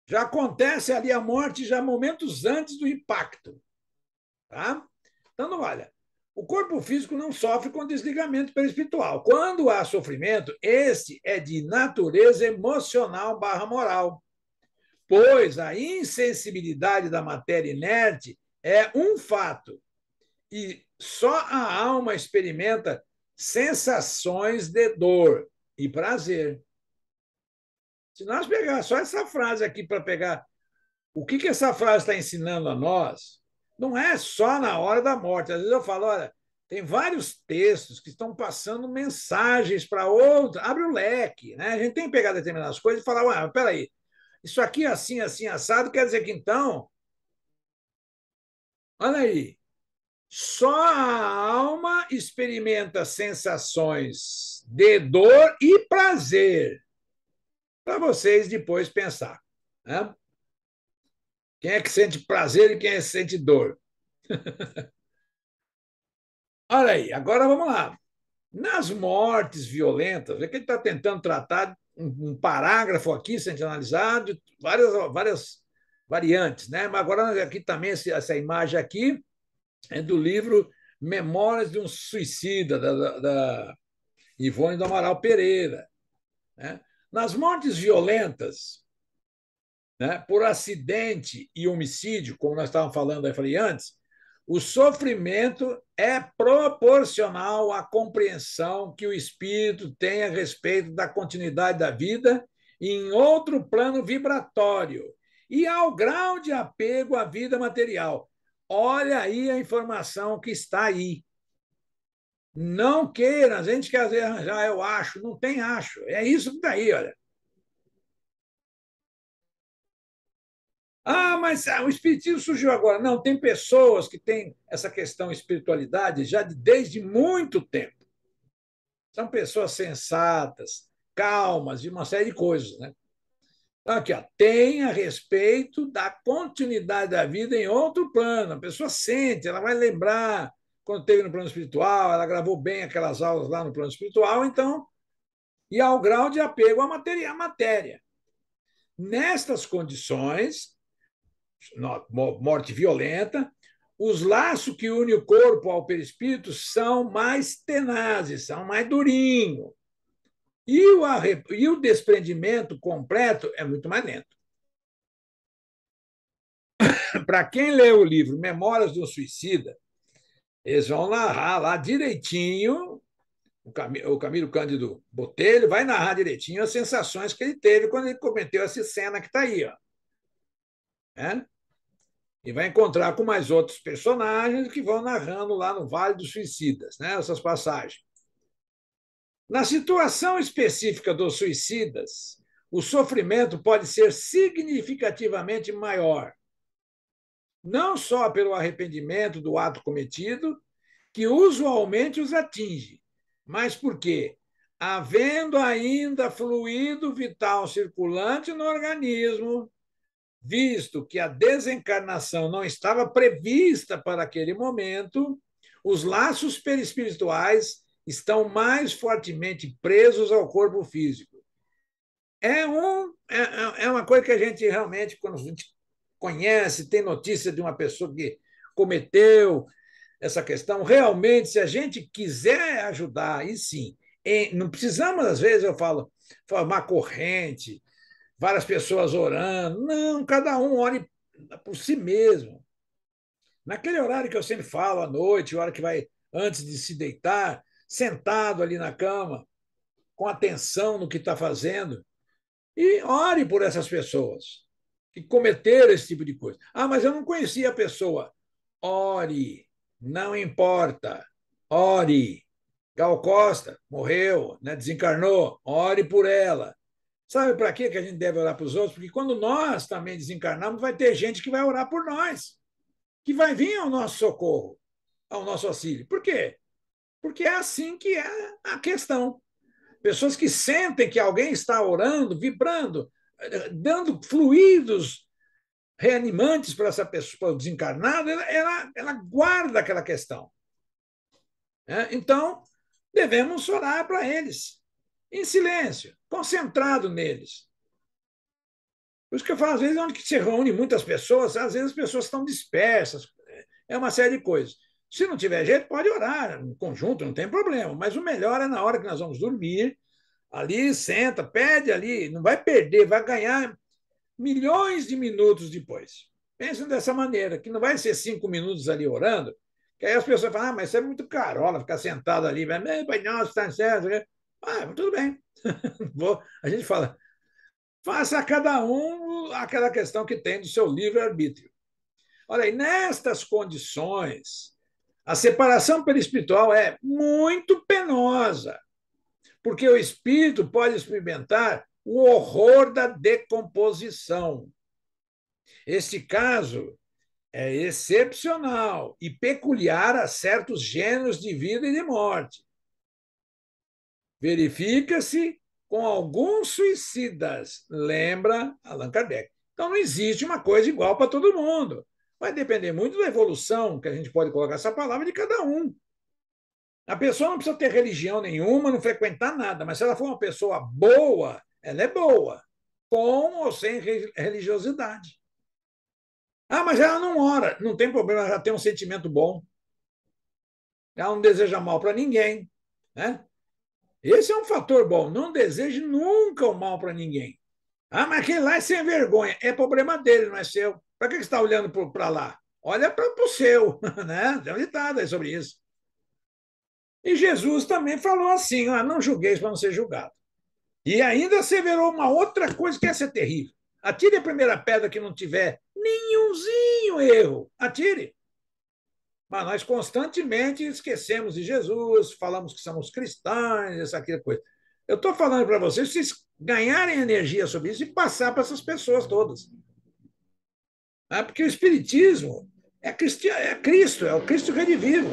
já acontece ali a morte já momentos antes do impacto. Tá? Então, não olha. O corpo físico não sofre com desligamento perispiritual. Quando há sofrimento, este é de natureza emocional barra moral, pois a insensibilidade da matéria inerte é um fato e só a alma experimenta sensações de dor e prazer. Se nós pegar só essa frase aqui para pegar o que essa frase está ensinando a nós, não é só na hora da morte. Às vezes eu falo, olha, tem vários textos que estão passando mensagens para outros. Abre o leque, né? A gente tem que pegar determinadas coisas e falar, ué, peraí, isso aqui assim, assim, assado, quer dizer que então, olha aí, Só a alma experimenta sensações de dor e prazer, para vocês depois pensar, né? Quem é que sente prazer e quem é que sente dor? Olha aí, agora vamos lá. Nas mortes violentas, é que ele está tentando tratar um parágrafo aqui, se a gente analisar, de várias variantes, né? Mas agora aqui também, essa imagem aqui é do livro Memórias de um Suicida, da Ivone do Amaral Pereira. Né? Nas mortes violentas, né, por acidente e homicídio, como nós estávamos falando, eu falei antes, o sofrimento é proporcional à compreensão que o espírito tem a respeito da continuidade da vida em outro plano vibratório e ao grau de apego à vida material. Olha aí a informação que está aí. Não queira, a gente quer arranjar, eu acho, não tem acho. É isso que está aí, olha. Ah, mas o espiritismo surgiu agora. Não, tem pessoas que têm essa questão espiritualidade já desde muito tempo. São pessoas sensatas, calmas, de uma série de coisas, né? Então, aqui, ó, tem a respeito da continuidade da vida em outro plano. A pessoa sente, ela vai lembrar quando esteve no plano espiritual, ela gravou bem aquelas aulas lá no plano espiritual, então, e ao grau de apego à matéria. Nestas condições, morte violenta, os laços que unem o corpo ao perispírito são mais tenazes, são mais durinhos. E o desprendimento completo é muito mais lento. Para quem lê o livro Memórias do Suicida, eles vão narrar lá direitinho, o Camilo Cândido Botelho vai narrar direitinho as sensações que ele teve quando ele cometeu essa cena que está aí. Ó. É? E vai encontrar com mais outros personagens que vão narrando lá no Vale dos Suicidas, né? Essas passagens. Na situação específica dos suicidas, o sofrimento pode ser significativamente maior, não só pelo arrependimento do ato cometido, que usualmente os atinge, mas porque, havendo ainda fluido vital circulante no organismo, visto que a desencarnação não estava prevista para aquele momento, os laços perispirituais estão mais fortemente presos ao corpo físico. É uma coisa que a gente realmente, quando a gente conhece, tem notícia de uma pessoa que cometeu essa questão, realmente, se a gente quiser ajudar, e sim, não precisamos, às vezes, eu falo, formar corrente, várias pessoas orando. Não, cada um ore por si mesmo. Naquele horário que eu sempre falo, à noite, hora que vai antes de se deitar, sentado ali na cama, com atenção no que está fazendo, e ore por essas pessoas que cometeram esse tipo de coisa. Ah, mas eu não conhecia a pessoa. Ore, não importa. Ore. Gal Costa morreu, né? Desencarnou. Ore por ela. Sabe para que a gente deve orar para os outros? Porque quando nós também desencarnamos, vai ter gente que vai orar por nós, que vai vir ao nosso socorro, ao nosso auxílio. Por quê? Porque é assim que é a questão. Pessoas que sentem que alguém está orando, vibrando, dando fluidos reanimantes para essa pessoa, para o desencarnado, ela guarda aquela questão. Então, devemos orar para eles, em silêncio, concentrado neles. Por isso que eu falo, às vezes, onde se reúne muitas pessoas, às vezes as pessoas estão dispersas, é uma série de coisas. Se não tiver jeito, pode orar em conjunto, não tem problema. Mas o melhor é na hora que nós vamos dormir, ali, senta, pede ali, não vai perder, vai ganhar milhões de minutos depois. Pensem dessa maneira, que não vai ser 5 minutos ali orando, que aí as pessoas falam, mas isso é muito carola, ficar sentado ali, Pai nosso, está certo. Ah, tudo bem. A gente fala, faça a cada um aquela questão que tem do seu livre-arbítrio. Olha aí, nestas condições, a separação perispiritual é muito penosa, porque o espírito pode experimentar o horror da decomposição. Este caso é excepcional e peculiar a certos gêneros de vida e de morte. Verifica-se com alguns suicidas, lembra Allan Kardec. Então, não existe uma coisa igual para todo mundo. Vai depender muito da evolução, que a gente pode colocar essa palavra, de cada um. A pessoa não precisa ter religião nenhuma, não frequentar nada, mas se ela for uma pessoa boa, ela é boa, com ou sem religiosidade. Ah, mas ela não ora. Não tem problema, ela já tem um sentimento bom. Ela não deseja mal para ninguém. Né? Esse é um fator bom. Não deseje nunca o mal para ninguém. Ah, mas aquele lá é sem vergonha. É problema dele, não é seu. Para que você está olhando para lá? Olha para o seu. Né? Tem um ditado aí sobre isso. E Jesus também falou assim: ah, não julgueis para não ser julgado. E ainda asseverou uma outra coisa que essa é terrível. Atire a primeira pedra que não tiver nenhumzinho erro. Atire. Mas nós constantemente esquecemos de Jesus, falamos que somos cristãos, essa aqui coisa. Eu estou falando para vocês ganharem energia sobre isso e passar para essas pessoas todas. Porque o Espiritismo é Cristo, é o Cristo redivivo.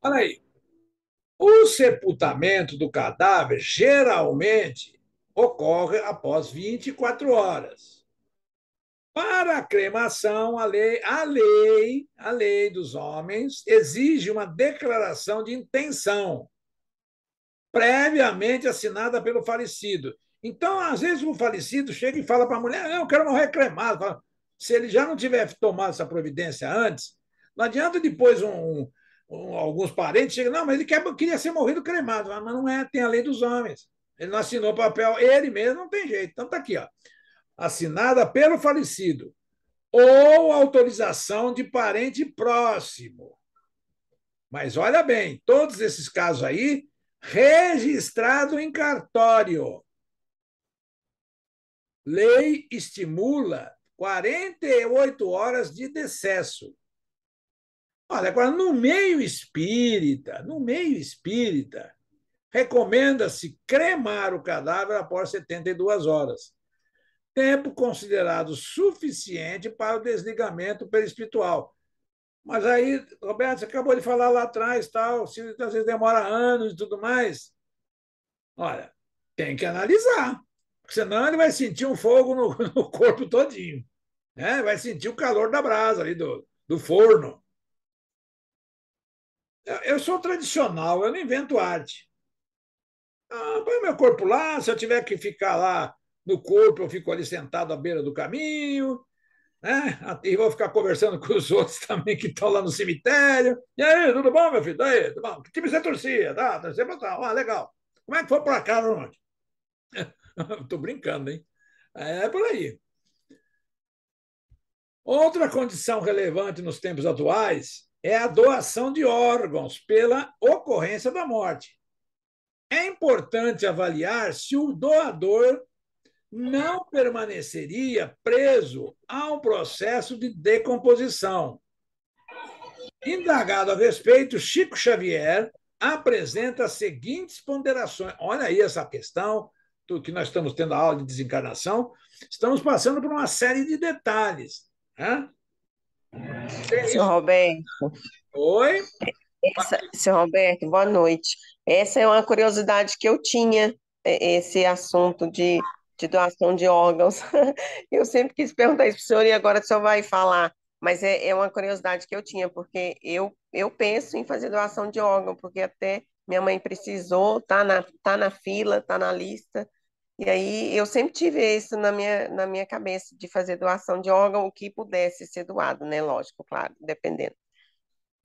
Olha aí, o sepultamento do cadáver geralmente ocorre após 24 horas. Para a cremação, a lei dos homens exige uma declaração de intenção previamente assinada pelo falecido. Então, às vezes, o falecido chega e fala para a mulher: não, eu quero morrer cremado. Se ele já não tiver tomado essa providência antes, não adianta depois alguns parentes chegam: não, mas ele queria ser morrido cremado. Mas não é, tem a lei dos homens. Ele não assinou papel, ele mesmo não tem jeito. Então, está aqui, ó, assinada pelo falecido ou autorização de parente próximo. Mas olha bem, todos esses casos aí, registrado em cartório. Lei estimula 48 horas de decesso. Olha, agora, no meio espírita, recomenda-se cremar o cadáver após 72 horas. Tempo considerado suficiente para o desligamento perispiritual. Mas aí, Roberto, você acabou de falar lá atrás, tal, se às vezes demora anos e tudo mais. Olha, tem que analisar, senão ele vai sentir um fogo no corpo todinho. Né? Vai sentir o calor da brasa ali do forno. Eu sou tradicional, eu não invento arte. Põe meu corpo lá, se eu tiver que ficar lá no corpo, eu fico ali sentado à beira do caminho, né? E vou ficar conversando com os outros também que estão lá no cemitério. E aí, tudo bom, meu filho? Aí, tudo bom? Que time você torcia? Tá, torcia para tal. Ah, legal. Como é que foi para cá, onde? Estou brincando, hein? É por aí. Outra condição relevante nos tempos atuais é a doação de órgãos pela ocorrência da morte. É importante avaliar se o doador não permaneceria preso a um processo de decomposição. Indagado a respeito, Chico Xavier apresenta as seguintes ponderações. Olha aí essa questão, que nós estamos tendo a aula de desencarnação, estamos passando por uma série de detalhes. Né? Senhor Roberto, Oi? senhor Roberto, boa noite. Essa é uma curiosidade que eu tinha, esse assunto de doação de órgãos. Eu sempre quis perguntar isso para o senhor e agora o senhor vai falar, mas é uma curiosidade que eu tinha, porque eu penso em fazer doação de órgão, porque até minha mãe precisou, tá na fila, tá na lista, e aí eu sempre tive isso na minha cabeça, de fazer doação de órgão, o que pudesse ser doado, né? Lógico, claro, dependendo.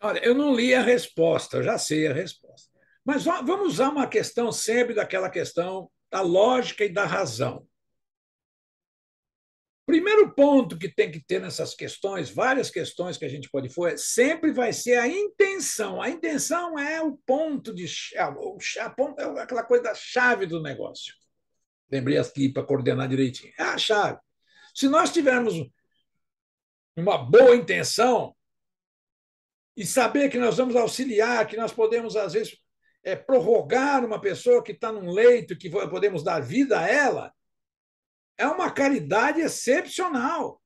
Olha, eu não li a resposta, eu já sei a resposta. Mas vamos usar uma questão sempre daquela questão da lógica e da razão. Primeiro ponto que tem que ter nessas questões, várias questões que a gente pode for, sempre vai ser a intenção. A intenção é o ponto de é aquela coisa da chave do negócio. Lembrei aqui para coordenar direitinho. É a chave. Se nós tivermos uma boa intenção e saber que nós vamos auxiliar, que nós podemos, às vezes, prorrogar uma pessoa que está num leito, que podemos dar vida a ela, é uma caridade excepcional.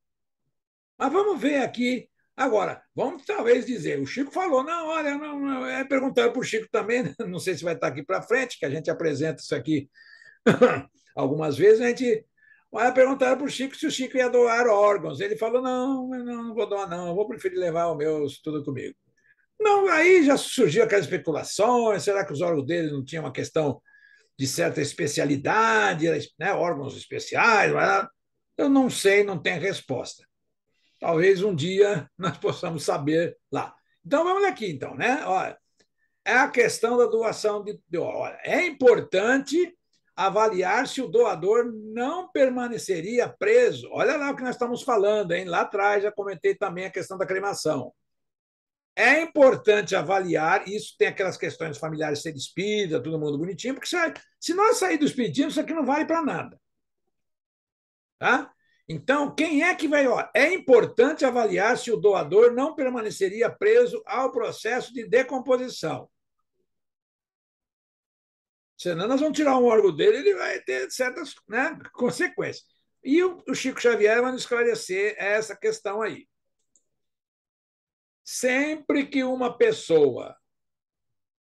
Mas vamos ver aqui. Agora, vamos talvez dizer, o Chico falou, não, olha, não, perguntaram para o Chico também, não sei se vai estar aqui para frente, que a gente apresenta isso aqui algumas vezes, a gente perguntaram para o Chico se o Chico ia doar órgãos. Ele falou, não vou doar, não, eu vou preferir levar o meu tudo comigo. Não, aí já surgiu aquelas especulações, será que os órgãos dele não tinham uma questão de certa especialidade, né, órgãos especiais? Eu não sei, não tenho resposta. Talvez um dia nós possamos saber lá. Então vamos aqui, então, né? Olha, é a questão da doação de olha, é importante avaliar se o doador não permaneceria preso. Olha lá o que nós estamos falando, hein? Lá atrás já comentei também a questão da cremação. É importante avaliar, isso tem aquelas questões familiares ser espírita, todo mundo bonitinho, porque se nós sair do espiritismo, isso aqui não vale para nada. Tá? Então, quem é que vai. Ó, é importante avaliar se o doador não permaneceria preso ao processo de decomposição. Senão, nós vamos tirar um órgão dele, ele vai ter certas, né, consequências. E o Chico Xavier vai nos esclarecer essa questão aí. Sempre que uma pessoa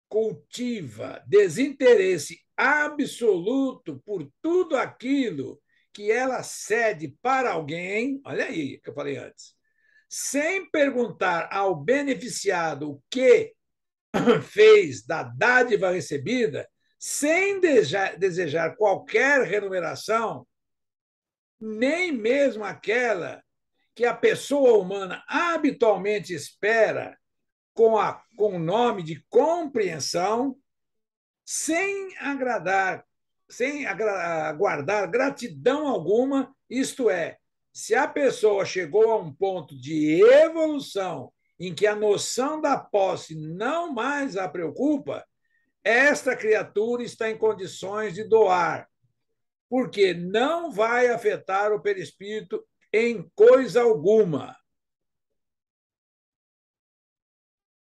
cultiva desinteresse absoluto por tudo aquilo que ela cede para alguém, olha aí que eu falei antes, sem perguntar ao beneficiado o que fez da dádiva recebida, sem desejar qualquer remuneração, nem mesmo aquela que a pessoa humana habitualmente espera com o nome de compreensão, sem aguardar gratidão alguma, isto é, se a pessoa chegou a um ponto de evolução em que a noção da posse não mais a preocupa, esta criatura está em condições de doar, porque não vai afetar o perispírito em coisa alguma.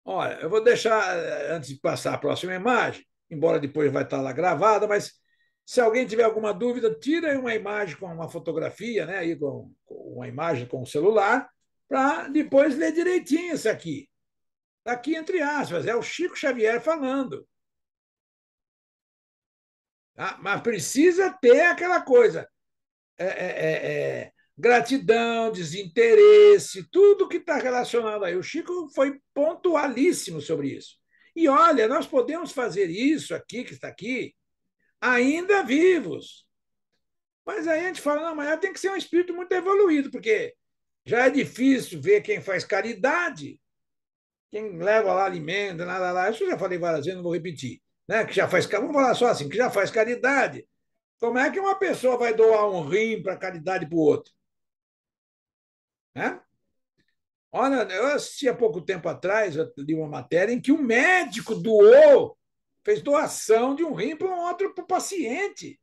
Olha, eu vou deixar, antes de passar a próxima imagem, embora depois vai estar lá gravada, mas se alguém tiver alguma dúvida, tira aí uma imagem com uma fotografia, né, aí com uma imagem com o celular, para depois ler direitinho isso aqui. Está aqui entre aspas, é o Chico Xavier falando. Tá? Mas precisa ter aquela coisa. Gratidão, desinteresse, tudo que está relacionado aí. O Chico foi pontualíssimo sobre isso. E olha, nós podemos fazer isso aqui, que está aqui, ainda vivos. Mas aí a gente fala, não, mas tem que ser um espírito muito evoluído, porque já é difícil ver quem faz caridade, quem leva lá alimento, nada lá. Isso eu já falei várias vezes, não vou repetir. Né? Que já faz, vamos falar só assim, que já faz caridade. Como é que uma pessoa vai doar um rim para caridade para o outro? Né? Olha, eu assisti há pouco tempo atrás, eu li uma matéria em que um médico fez doação de um rim para um outro para o paciente.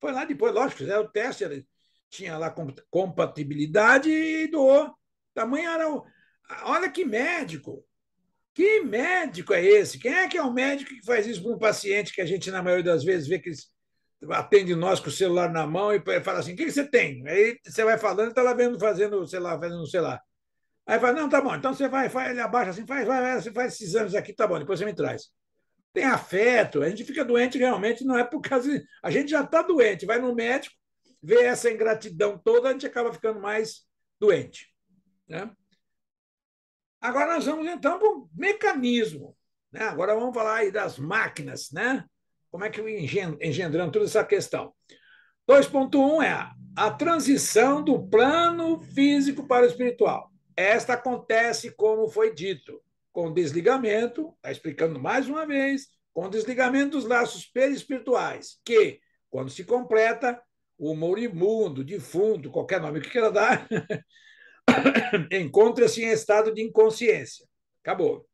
Foi lá depois, lógico, fizeram o teste, ele tinha lá compatibilidade e doou. Tamanho era o. Olha que médico! Que médico é esse? Quem é que é o médico que faz isso para um paciente que a gente, na maioria das vezes, vê que eles atende nós com o celular na mão e fala assim: o que você tem? Aí você vai falando, está lá vendo, fazendo, sei lá, fazendo, sei lá. Aí fala, não, tá bom, então você vai, ele abaixa assim, você faz esses exames aqui, tá bom, depois você me traz. Tem afeto, a gente fica doente realmente, não é por causa. A gente já está doente, vai no médico, vê essa ingratidão toda, a gente acaba ficando mais doente. Né? Agora nós vamos então para o mecanismo. Né? Agora vamos falar aí das máquinas, né? Como é que engendrando toda essa questão. 2.1 é a transição do plano físico para o espiritual. Esta acontece, como foi dito, com desligamento, está explicando mais uma vez, com desligamento dos laços perispirituais, que, quando se completa, o moribundo, defunto, qualquer nome que queira dar, encontra-se em estado de inconsciência. Acabou.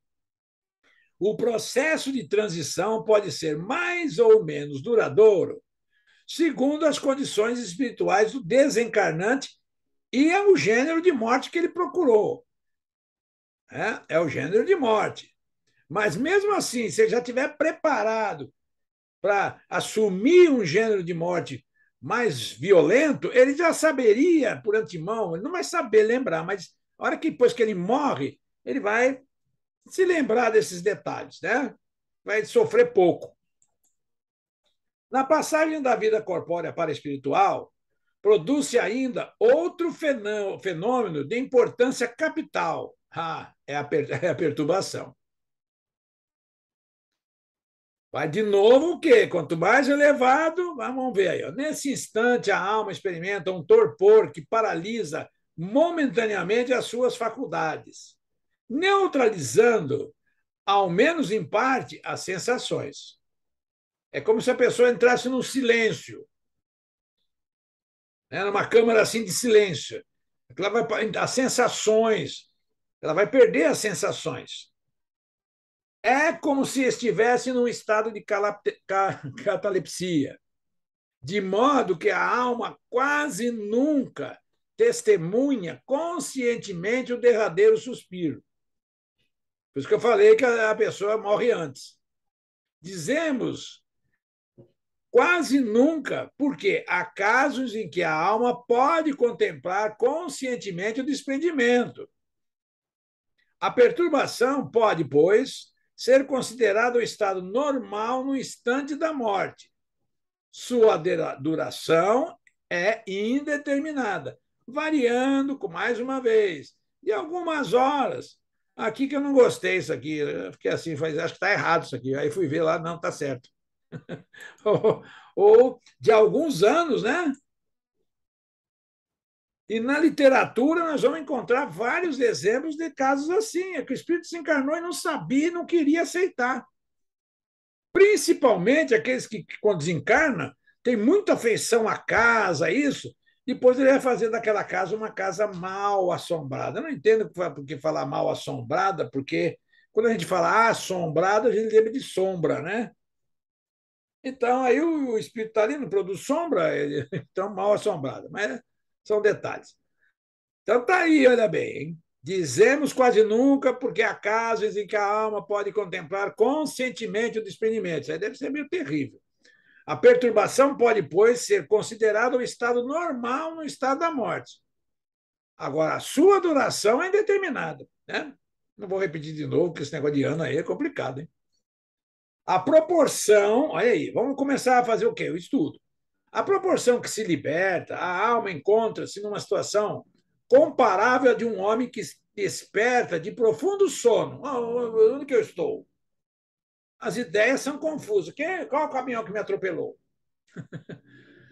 O processo de transição pode ser mais ou menos duradouro, segundo as condições espirituais do desencarnante e é o gênero de morte que ele procurou. É o gênero de morte. Mas mesmo assim, se ele já estiver preparado para assumir um gênero de morte mais violento, ele já saberia por antemão, ele não vai saber lembrar, mas a hora que depois que ele morre, ele vai se lembrar desses detalhes, né? Vai sofrer pouco. Na passagem da vida corpórea para a espiritual, produz-se ainda outro fenômeno de importância capital. É a perturbação. Vai de novo o quê? Quanto mais elevado, vamos ver aí. Ó. Nesse instante, a alma experimenta um torpor que paralisa momentaneamente as suas faculdades, neutralizando, ao menos em parte, as sensações. É como se a pessoa entrasse num silêncio, né? Numa câmara assim de silêncio. Ela vai, as sensações, ela vai perder as sensações. É como se estivesse num estado de catalepsia, de modo que a alma quase nunca testemunha conscientemente o derradeiro suspiro. Por isso que eu falei que a pessoa morre antes. Dizemos quase nunca, porque há casos em que a alma pode contemplar conscientemente o desprendimento. A perturbação pode, pois, ser considerada o estado normal no instante da morte. Sua duração é indeterminada, variando, mais uma vez, de algumas horas. Aqui que eu não gostei isso aqui, eu fiquei assim, acho que está errado isso aqui. Aí fui ver lá, não, está certo. ou de alguns anos, né? E na literatura nós vamos encontrar vários exemplos de casos assim, é que o espírito se encarnou e não sabia, não queria aceitar. Principalmente aqueles que, quando desencarna, tem muita afeição à casa, isso, depois ele vai fazer daquela casa uma casa mal assombrada. Eu não entendo por que falar mal assombrada, porque quando a gente fala assombrada, a gente lembra de sombra, né? Então, aí o espírito está ali, não produz sombra, então mal assombrada. Mas são detalhes. Então, está aí, olha bem. Hein? Dizemos quase nunca, porque há casos em que a alma pode contemplar conscientemente o desprendimento. Isso aí deve ser meio terrível. A perturbação pode, pois, ser considerada o estado normal no estado da morte. Agora, a sua duração é indeterminada. Né? Não vou repetir de novo, porque esse negócio de ano aí é complicado. Hein? A proporção, olha aí, vamos começar a fazer o quê? O estudo. A proporção que se liberta, a alma encontra-se numa situação comparável à de um homem que desperta de profundo sono. Onde que eu estou? As ideias são confusas. Qual é o caminhão que me atropelou?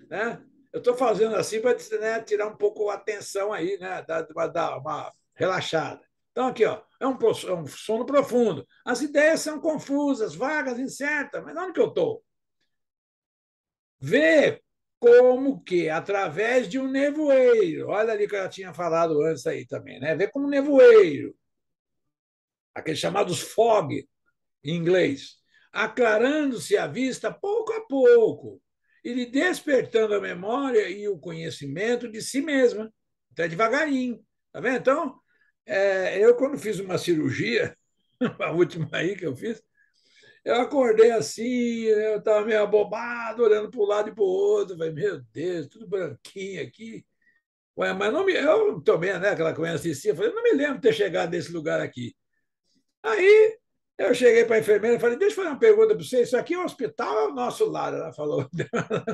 Né? Eu estou fazendo assim para, né, tirar um pouco a atenção aí, né, dar uma relaxada. Então, aqui, ó, é um sono profundo. As ideias são confusas, vagas, incertas. Mas onde que eu estou? Vê como que, através de um nevoeiro, olha ali que eu já tinha falado antes aí também, né? Vê como um nevoeiro, aqueles chamados fog em inglês, aclarando-se a vista pouco a pouco e lhe despertando a memória e o conhecimento de si mesma, até devagarinho, tá vendo? Então, eu quando fiz uma cirurgia, a última aí que eu fiz, eu acordei assim, né, eu estava meio abobado, olhando para um lado e para o outro. Falei, meu Deus, tudo branquinho aqui. Ué, mas não me, eu também, né, aquela que eu assistia, falei, não me lembro de ter chegado nesse lugar aqui. Aí eu cheguei para a enfermeira e falei, deixa eu fazer uma pergunta para você, isso aqui é um hospital ou é o nosso lar? Ela falou,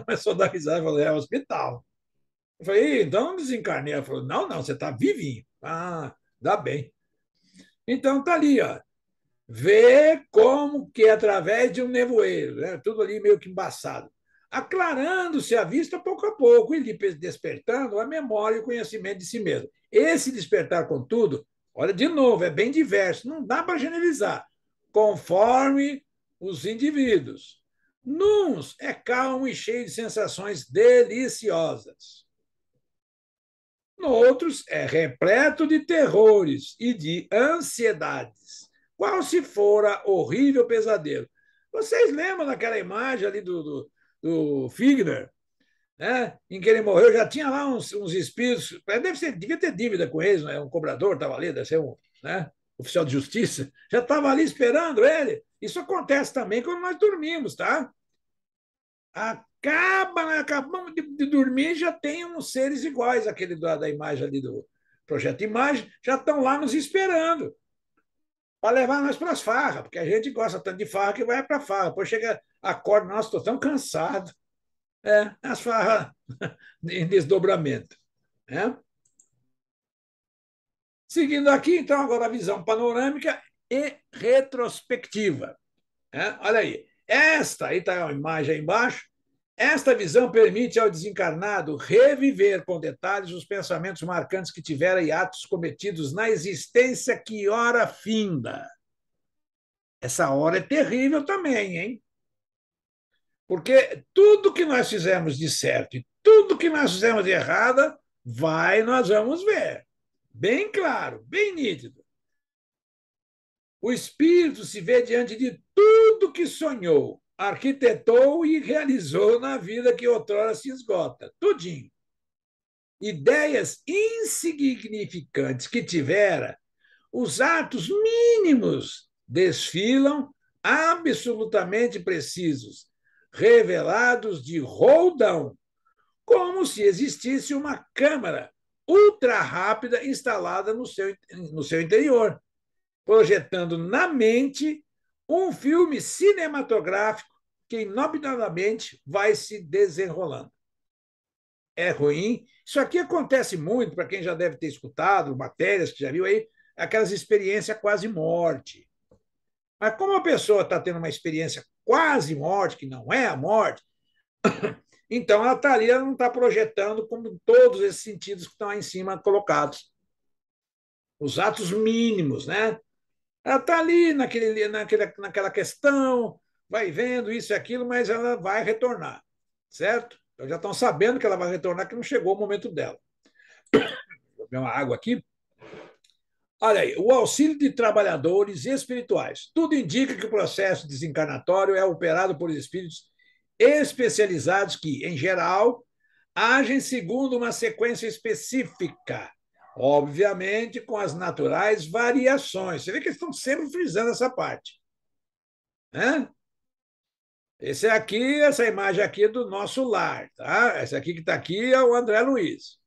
começou a dar risada, falou, é um hospital. Eu falei, então não desencarnei. Ela falou, não, não, você está vivinho. Ah, dá bem. Então tá ali, ó. Vê como que através de um nevoeiro, né? Tudo ali meio que embaçado, aclarando-se a vista pouco a pouco e lhe despertando a memória e o conhecimento de si mesmo. Esse despertar, contudo, olha, de novo, é bem diverso, não dá para generalizar, conforme os indivíduos. Nuns é calmo e cheio de sensações deliciosas. Noutros é repleto de terrores e de ansiedades. Qual se fora horrível pesadelo? Vocês lembram daquela imagem ali do Figner, né? Em que ele morreu? Já tinha lá uns espíritos, devia ter dívida com eles, né? Um cobrador estava ali, deve ser um, né? Oficial de justiça, já estava ali esperando ele. Isso acontece também quando nós dormimos, tá? Acabamos de dormir, já tem uns seres iguais àquele da imagem ali do projeto Imagem, já estão lá nos esperando para levar nós para as farras, porque a gente gosta tanto de farra que vai para a farra. Depois chega, acorda, nossa, estou tão cansado. As farras em desdobramento. Né? Seguindo aqui, então, agora a visão panorâmica e retrospectiva. Olha aí. Esta, aí está a imagem aí embaixo, esta visão permite ao desencarnado reviver com detalhes os pensamentos marcantes que tivera e atos cometidos na existência que ora finda. Essa hora é terrível também, hein? Porque tudo que nós fizemos de certo e tudo que nós fizemos de errado, nós vamos ver. Bem claro, bem nítido. O espírito se vê diante de tudo que sonhou, arquitetou e realizou na vida que outrora se esgota. Tudinho. Ideias insignificantes que tivera, os atos mínimos desfilam absolutamente precisos, revelados de roldão, como se existisse uma câmara ultra rápida instalada no seu interior, projetando na mente um filme cinematográfico que inopinadamente vai se desenrolando. É ruim. Isso aqui acontece muito, para quem já deve ter escutado, matérias que já viu aí, aquelas experiências quase morte. Mas como a pessoa está tendo uma experiência quase morte, que não é a morte, então ela está ali, ela não está projetando como todos esses sentidos que estão aí em cima colocados. Os atos mínimos, né? Ela está ali naquela questão, vai vendo isso e aquilo, mas ela vai retornar, certo? Então já estão sabendo que ela vai retornar, que não chegou o momento dela. Vou beber uma água aqui. Olha aí, o auxílio de trabalhadores espirituais. Tudo indica que o processo desencarnatório é operado por espíritos especializados que, em geral, agem segundo uma sequência específica, obviamente com as naturais variações. Você vê que eles estão sempre frisando essa parte. Né? Essa imagem aqui é do nosso lar. Tá? Essa aqui que está aqui é o André Luiz.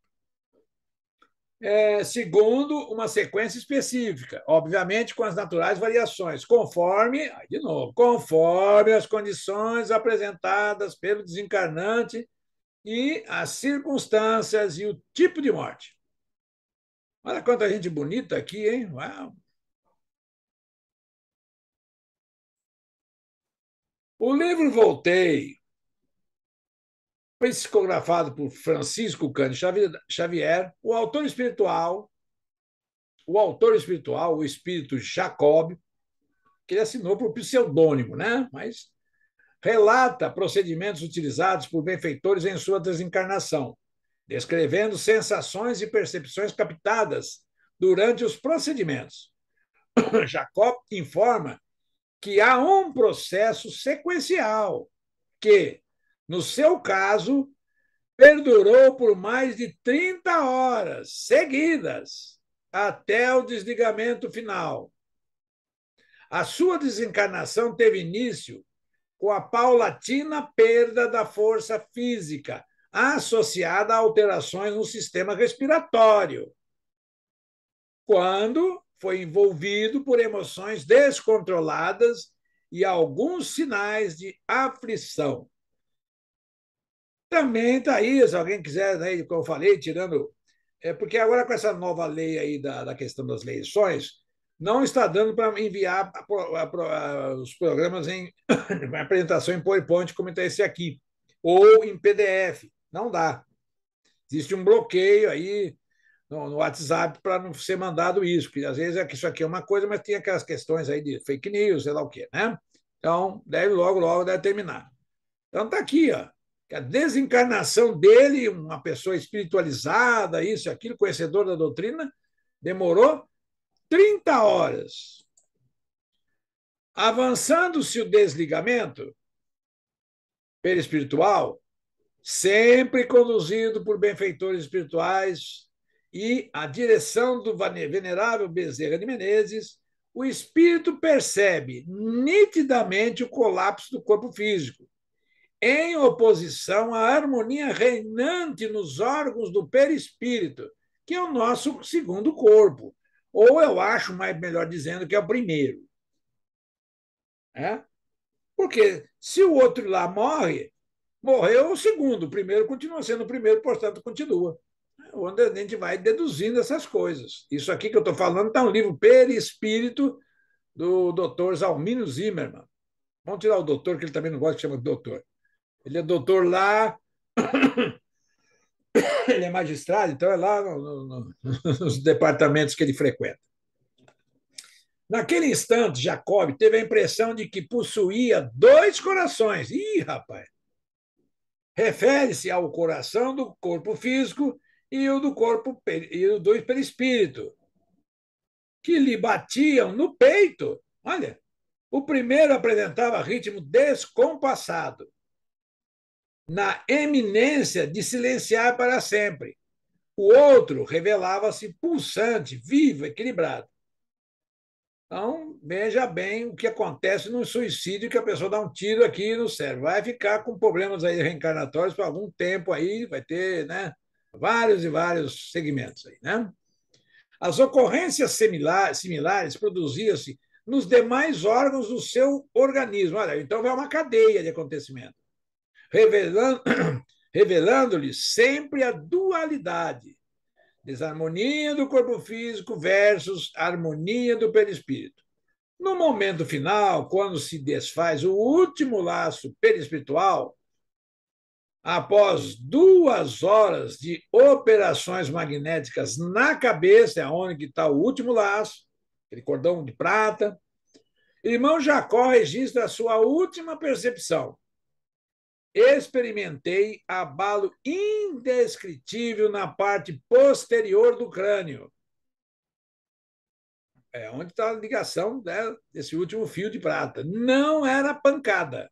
Segundo uma sequência específica, obviamente com as naturais variações, conforme as condições apresentadas pelo desencarnante e as circunstâncias e o tipo de morte. Olha quanta gente bonita aqui, hein? Uau. O livro Voltei, psicografado por Francisco Cândido Xavier, o espírito Jacob, que ele assinou por pseudônimo, né? Mas relata procedimentos utilizados por benfeitores em sua desencarnação, descrevendo sensações e percepções captadas durante os procedimentos. Jacob informa que há um processo sequencial que, no seu caso, perdurou por mais de 30 horas seguidas até o desligamento final. A sua desencarnação teve início com a paulatina perda da força física, associada a alterações no sistema respiratório, quando foi envolvido por emoções descontroladas e alguns sinais de aflição. Também está aí, se alguém quiser, né, como eu falei, tirando. Porque agora, com essa nova lei aí da questão das eleições, não está dando para enviar os programas em apresentação em PowerPoint, como está esse aqui, ou em PDF. Não dá. Existe um bloqueio aí no WhatsApp para não ser mandado isso, porque às vezes isso aqui é uma coisa, mas tem aquelas questões aí de fake news, sei lá o quê, né? Então, deve logo deve terminar. Então, está aqui, ó. A desencarnação dele, uma pessoa espiritualizada, isso, aquilo, conhecedor da doutrina, demorou 30 horas. Avançando-se o desligamento perispiritual, sempre conduzido por benfeitores espirituais e a direção do venerável Bezerra de Menezes, o espírito percebe nitidamente o colapso do corpo físico, em oposição à harmonia reinante nos órgãos do perispírito, que é o nosso segundo corpo. Ou eu acho, mais melhor dizendo, que é o primeiro. É? Porque se o outro lá morre, morreu o segundo, o primeiro continua sendo o primeiro, portanto, continua. Onde a gente vai deduzindo essas coisas. Isso aqui que eu estou falando está no livro Perispírito, do Dr. Zalmínio Zimmermann. Vamos tirar o doutor, que ele também não gosta de chamar de doutor. Ele é doutor lá, ele é magistrado, então é lá nos departamentos que ele frequenta. Naquele instante, Jacob teve a impressão de que possuía dois corações. Ih, rapaz! Refere-se ao coração do corpo físico e o do corpo e o do perispírito, que lhe batiam no peito. Olha, o primeiro apresentava ritmo descompassado, na eminência de silenciar para sempre. O outro revelava-se pulsante, vivo, equilibrado. Então, veja bem o que acontece no suicídio, que a pessoa dá um tiro aqui no cérebro. Vai ficar com problemas aí reencarnatórios por algum tempo aí, vai ter, né, vários e vários segmentos aí, né? As ocorrências similares produziam-se nos demais órgãos do seu organismo. Olha, então é uma cadeia de acontecimento, revelando, revelando-lhe sempre a dualidade, desarmonia do corpo físico versus harmonia do perispírito. No momento final, quando se desfaz o último laço perispiritual, após 2 horas de operações magnéticas na cabeça, é onde está o último laço, aquele cordão de prata, irmão Jacó registra a sua última percepção. Experimentei abalo indescritível na parte posterior do crânio. É onde está a ligação, né, desse último fio de prata. Não era pancada.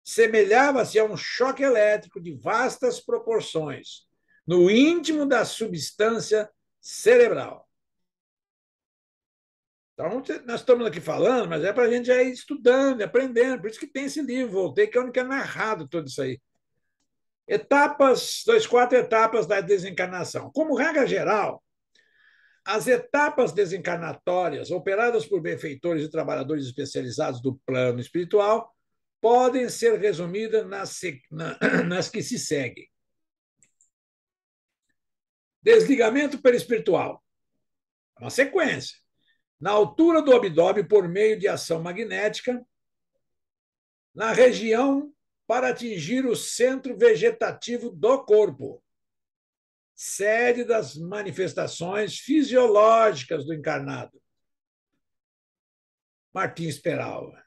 Semelhava-se a um choque elétrico de vastas proporções, no íntimo da substância cerebral. Então, nós estamos aqui falando, mas é para a gente já ir estudando, aprendendo. Por isso que tem esse livro, Voltei, que é onde é narrado tudo isso aí. Etapas, 4 etapas da desencarnação. Como regra geral, as etapas desencarnatórias operadas por benfeitores e trabalhadores especializados do plano espiritual podem ser resumidas nas que se seguem. Desligamento perispiritual. Uma sequência. Na altura do abdômen, por meio de ação magnética, na região para atingir o centro vegetativo do corpo, sede das manifestações fisiológicas do encarnado. Martins Peralva.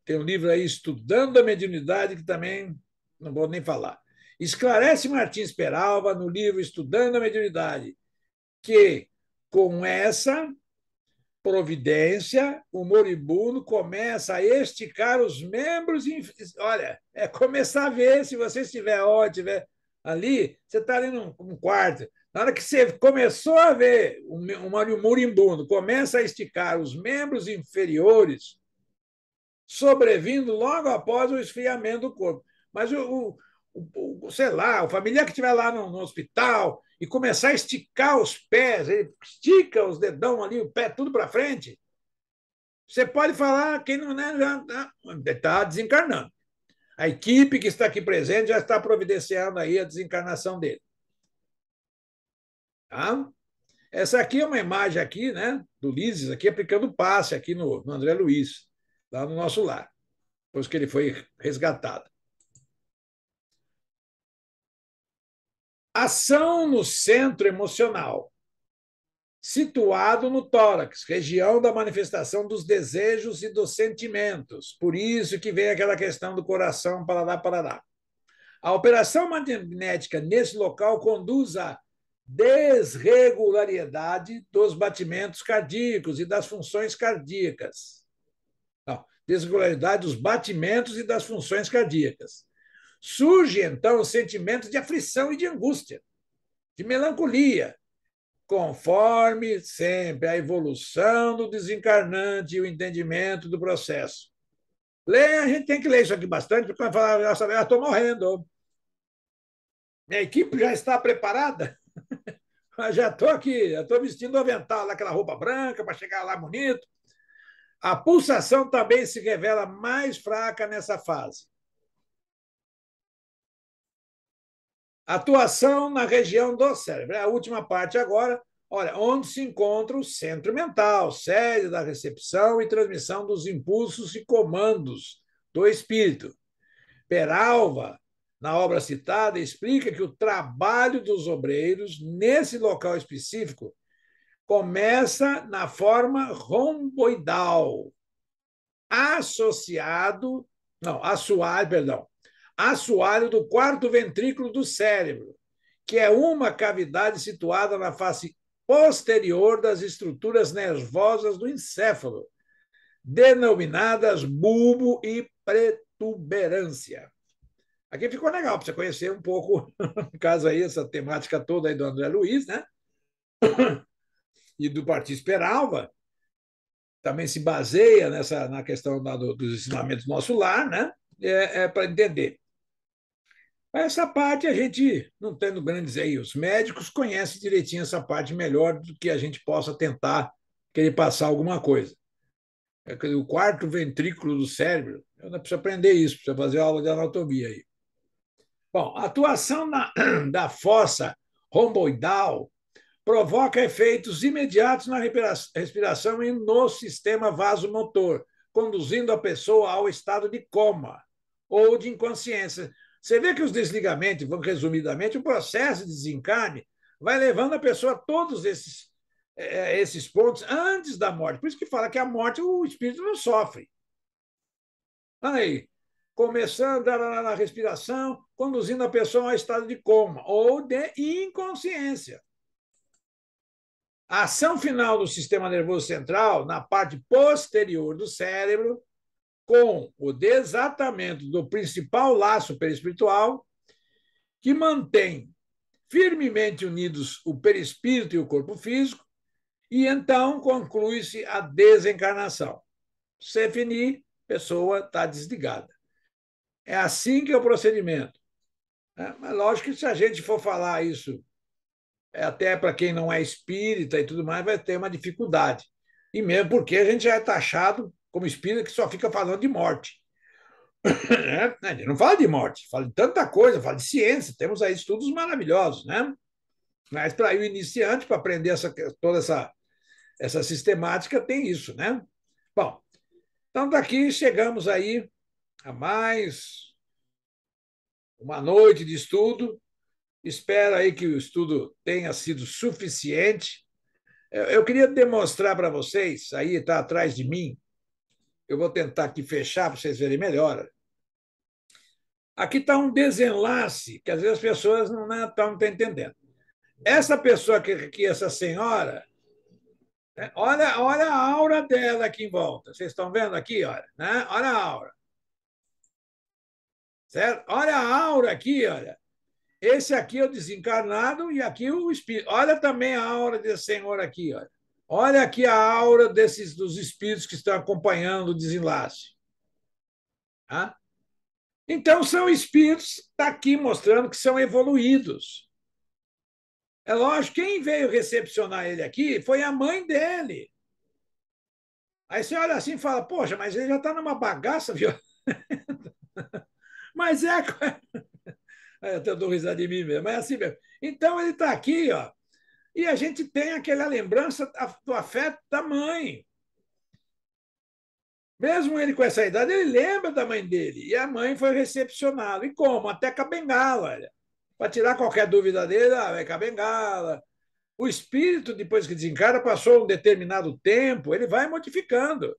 Tem um livro aí, Estudando a Mediunidade, que também não vou nem falar. Esclarece Martins Peralva no livro Estudando a Mediunidade que, com essa providência, o moribundo começa a esticar os membros. Olha, é começar a ver, se você estiver estiver ali, você está ali num quarto. Na hora que você começou a ver o moribundo começa a esticar os membros inferiores, sobrevindo logo após o esfriamento do corpo. Mas sei lá, o familiar que estiver lá no hospital e começar a esticar os pés, ele estica os dedão ali, o pé tudo para frente, você pode falar que não está desencarnando. A equipe que está aqui presente já está providenciando aí a desencarnação dele. Tá? Essa aqui é uma imagem aqui, né, do Lises, aqui aplicando passe aqui no André Luiz, lá no nosso lar, depois que ele foi resgatado. Ação no centro emocional, situado no tórax, região da manifestação dos desejos e dos sentimentos. Por isso que vem aquela questão do coração, parará, parará. A operação magnética nesse local conduz à desregularidade dos batimentos cardíacos e das funções cardíacas. Não, desregularidade dos batimentos e das funções cardíacas. Surge, então, o sentimento de aflição e de angústia, de melancolia, conforme sempre a evolução do desencarnante e o entendimento do processo. Ler, a gente tem que ler isso aqui bastante, porque vai falar, nossa, eu estou morrendo. Minha equipe já está preparada? Já estou aqui, já estou vestindo o avental, aquela roupa branca, para chegar lá bonito. A pulsação também se revela mais fraca nessa fase. Atuação na região do cérebro. É a última parte agora, olha, onde se encontra o centro mental, sede da recepção e transmissão dos impulsos e comandos do espírito. Peralva, na obra citada, explica que o trabalho dos obreiros nesse local específico começa na forma romboidal, associado, não, assoalho, perdão, assoalho do quarto ventrículo do cérebro, que é uma cavidade situada na face posterior das estruturas nervosas do encéfalo, denominadas bulbo e protuberância. Aqui ficou legal para você conhecer um pouco, no caso aí, essa temática toda aí do André Luiz, né? E do Martins Peralva, também se baseia na questão dos ensinamentos do nosso lar, né? Para entender. Essa parte a gente não tendo grandes aí. Os médicos conhecem direitinho essa parte melhor do que a gente possa tentar querer passar alguma coisa. O quarto ventrículo do cérebro, eu não preciso aprender isso, precisa fazer aula de anatomia aí. Bom, a atuação da fossa romboidal provoca efeitos imediatos na respiração e no sistema vasomotor, conduzindo a pessoa ao estado de coma ou de inconsciência. Você vê que os desligamentos, resumidamente, o processo de desencarne vai levando a pessoa a todos esses pontos antes da morte. Por isso que fala que a morte o espírito não sofre. Aí, começando na respiração, conduzindo a pessoa ao estado de coma ou de inconsciência. A ação final do sistema nervoso central, na parte posterior do cérebro, com o desatamento do principal laço perispiritual, que mantém firmemente unidos o perispírito e o corpo físico, e então conclui-se a desencarnação. Se finir, a pessoa está desligada. É assim que é o procedimento. Mas lógico que se a gente for falar isso, até para quem não é espírita e tudo mais, vai ter uma dificuldade. E mesmo porque a gente já é taxado como espírita que só fica falando de morte. A gente não fala de morte, fala de tanta coisa, fala de ciência, temos aí estudos maravilhosos, né? Mas para o iniciante, para aprender toda essa sistemática, tem isso, né? Bom, então daqui chegamos aí a mais uma noite de estudo. Espero aí que o estudo tenha sido suficiente. Eu queria demonstrar para vocês, aí está atrás de mim, eu vou tentar aqui fechar para vocês verem melhor. Aqui está um desenlace que às vezes as pessoas não estão entendendo. Essa pessoa aqui, essa senhora, né, olha a aura dela aqui em volta. Vocês estão vendo aqui, olha, né? Olha a aura. Certo? Olha a aura aqui, olha. Esse aqui é o desencarnado e aqui o espírito. Olha também a aura desse senhor aqui, olha. Olha aqui a aura dos espíritos que estão acompanhando o desenlace. Tá? Então, são espíritos, está aqui mostrando que são evoluídos. É lógico, quem veio recepcionar ele aqui foi a mãe dele. Aí você olha assim e fala, poxa, mas ele já está numa bagaça, viu? Mas é. Eu até dou risada de mim mesmo, mas é assim mesmo. Então, ele está aqui, ó, e a gente tem aquela lembrança do afeto da mãe. Mesmo ele com essa idade, ele lembra da mãe dele. E a mãe foi recepcioná-lo. E como? Até com a bengala. Para tirar qualquer dúvida dele, vai com a bengala. O espírito, depois que desencarna, passou um determinado tempo, ele vai modificando.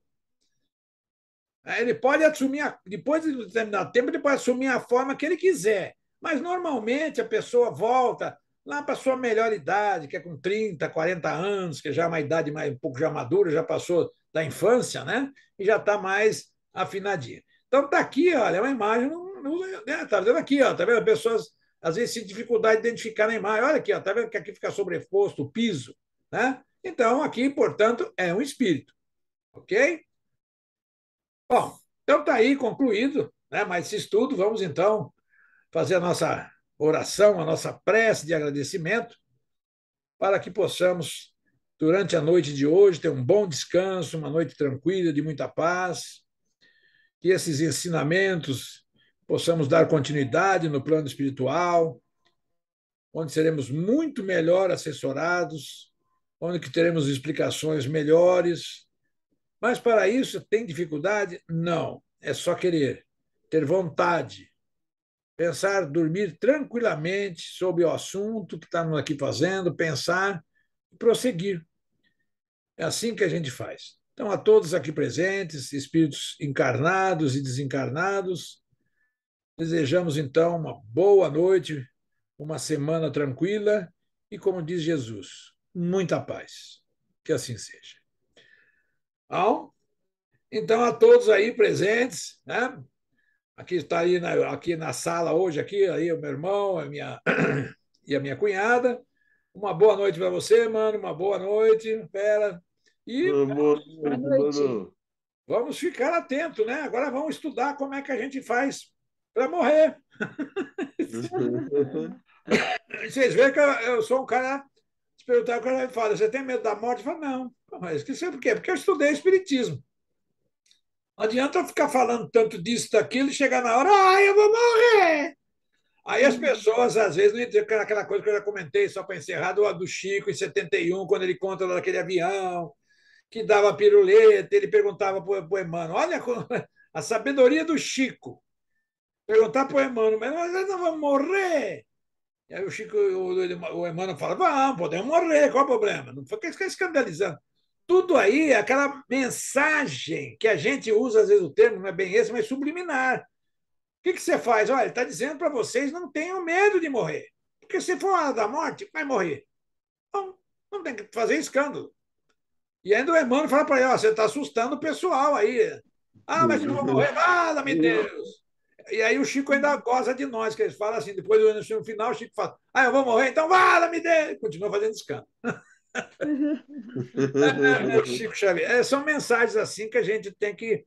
Ele pode assumir, depois de um determinado tempo, ele pode assumir a forma que ele quiser. Mas, normalmente, a pessoa volta lá para a sua melhor idade, que é com 30, 40 anos, que já é uma idade mais, um pouco já madura, já passou da infância, né? E já está mais afinadinha. Então, está aqui, olha, é uma imagem, está vendo aqui, ó, tá vendo? As pessoas, às vezes, têm dificuldade de identificar na imagem. Olha aqui, ó, tá vendo que aqui fica sobreposto o piso, né? Então, aqui, portanto, é um espírito, ok? Bom, Então está aí concluído, né, mais esse estudo. Vamos então fazer a nossa oração, a nossa prece de agradecimento, para que possamos, durante a noite de hoje, ter um bom descanso, uma noite tranquila, de muita paz, que esses ensinamentos possamos dar continuidade no plano espiritual, onde seremos muito melhor assessorados, onde que teremos explicações melhores. Mas para isso tem dificuldade? Não, é só querer, ter vontade, pensar, dormir tranquilamente sobre o assunto que estamos aqui fazendo, pensar e prosseguir. É assim que a gente faz. Então, a todos aqui presentes, espíritos encarnados e desencarnados, desejamos então uma boa noite, uma semana tranquila e, como diz Jesus, muita paz. Que assim seja. Então, a todos aí presentes, né? Aqui está aí aqui na sala hoje, aqui, aí o meu irmão, e a minha cunhada. Uma boa noite para você, mano. Uma boa noite. Pera. E Boa Boa noite, noite. mano. vamos ficar atentos, né? Agora vamos estudar como é que a gente faz para morrer. Vocês veem que eu sou um cara. Se perguntar, o cara me fala: você tem medo da morte? Eu falo: não. Mas esqueci por quê? Porque eu estudei Espiritismo. Não adianta eu ficar falando tanto disso, daquilo, e chegar na hora, eu vou morrer. Aí as pessoas, às vezes, não entendem aquela coisa que eu já comentei, só para encerrar, do Chico, em 71, quando ele conta daquele avião, que dava piruleta, ele perguntava para o Emmanuel, olha a sabedoria do Chico. Perguntar para o Emmanuel, mas nós não vamos morrer? E aí o Chico, o Emmanuel fala, vamos, podemos morrer, qual o problema? Não foi que ficar escandalizando. Tudo aí é aquela mensagem que a gente usa, às vezes o termo não é bem esse, mas subliminar. O que você faz? Olha, ele está dizendo para vocês não tenham medo de morrer. Porque se for a hora da morte, vai morrer. Não, não tem que fazer escândalo. E ainda o Emmanuel fala para ele, você está assustando o pessoal aí. Ah, mas eu vou morrer, fala-me Deus. E aí o Chico ainda goza de nós, que eles falam assim, depois no final o Chico fala, eu vou morrer, então fala-me Deus. Continua fazendo escândalo. Chico Xavier. São mensagens assim que a gente tem que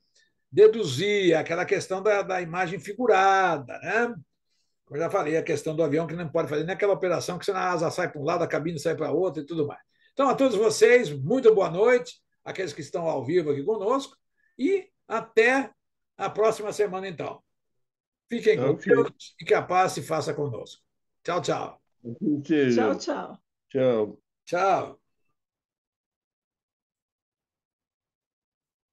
deduzir, aquela questão da imagem figurada, né? Como eu já falei, a questão do avião que não pode fazer nem aquela operação que senão a asa sai para um lado, a cabine sai para outro e tudo mais. Então, a todos vocês, muito boa noite, aqueles que estão ao vivo aqui conosco, e até a próxima semana, então. Fiquem com Ok. Deus e que a paz se faça conosco. Tchau, tchau. Tchau, tchau. Tchau. Tchau.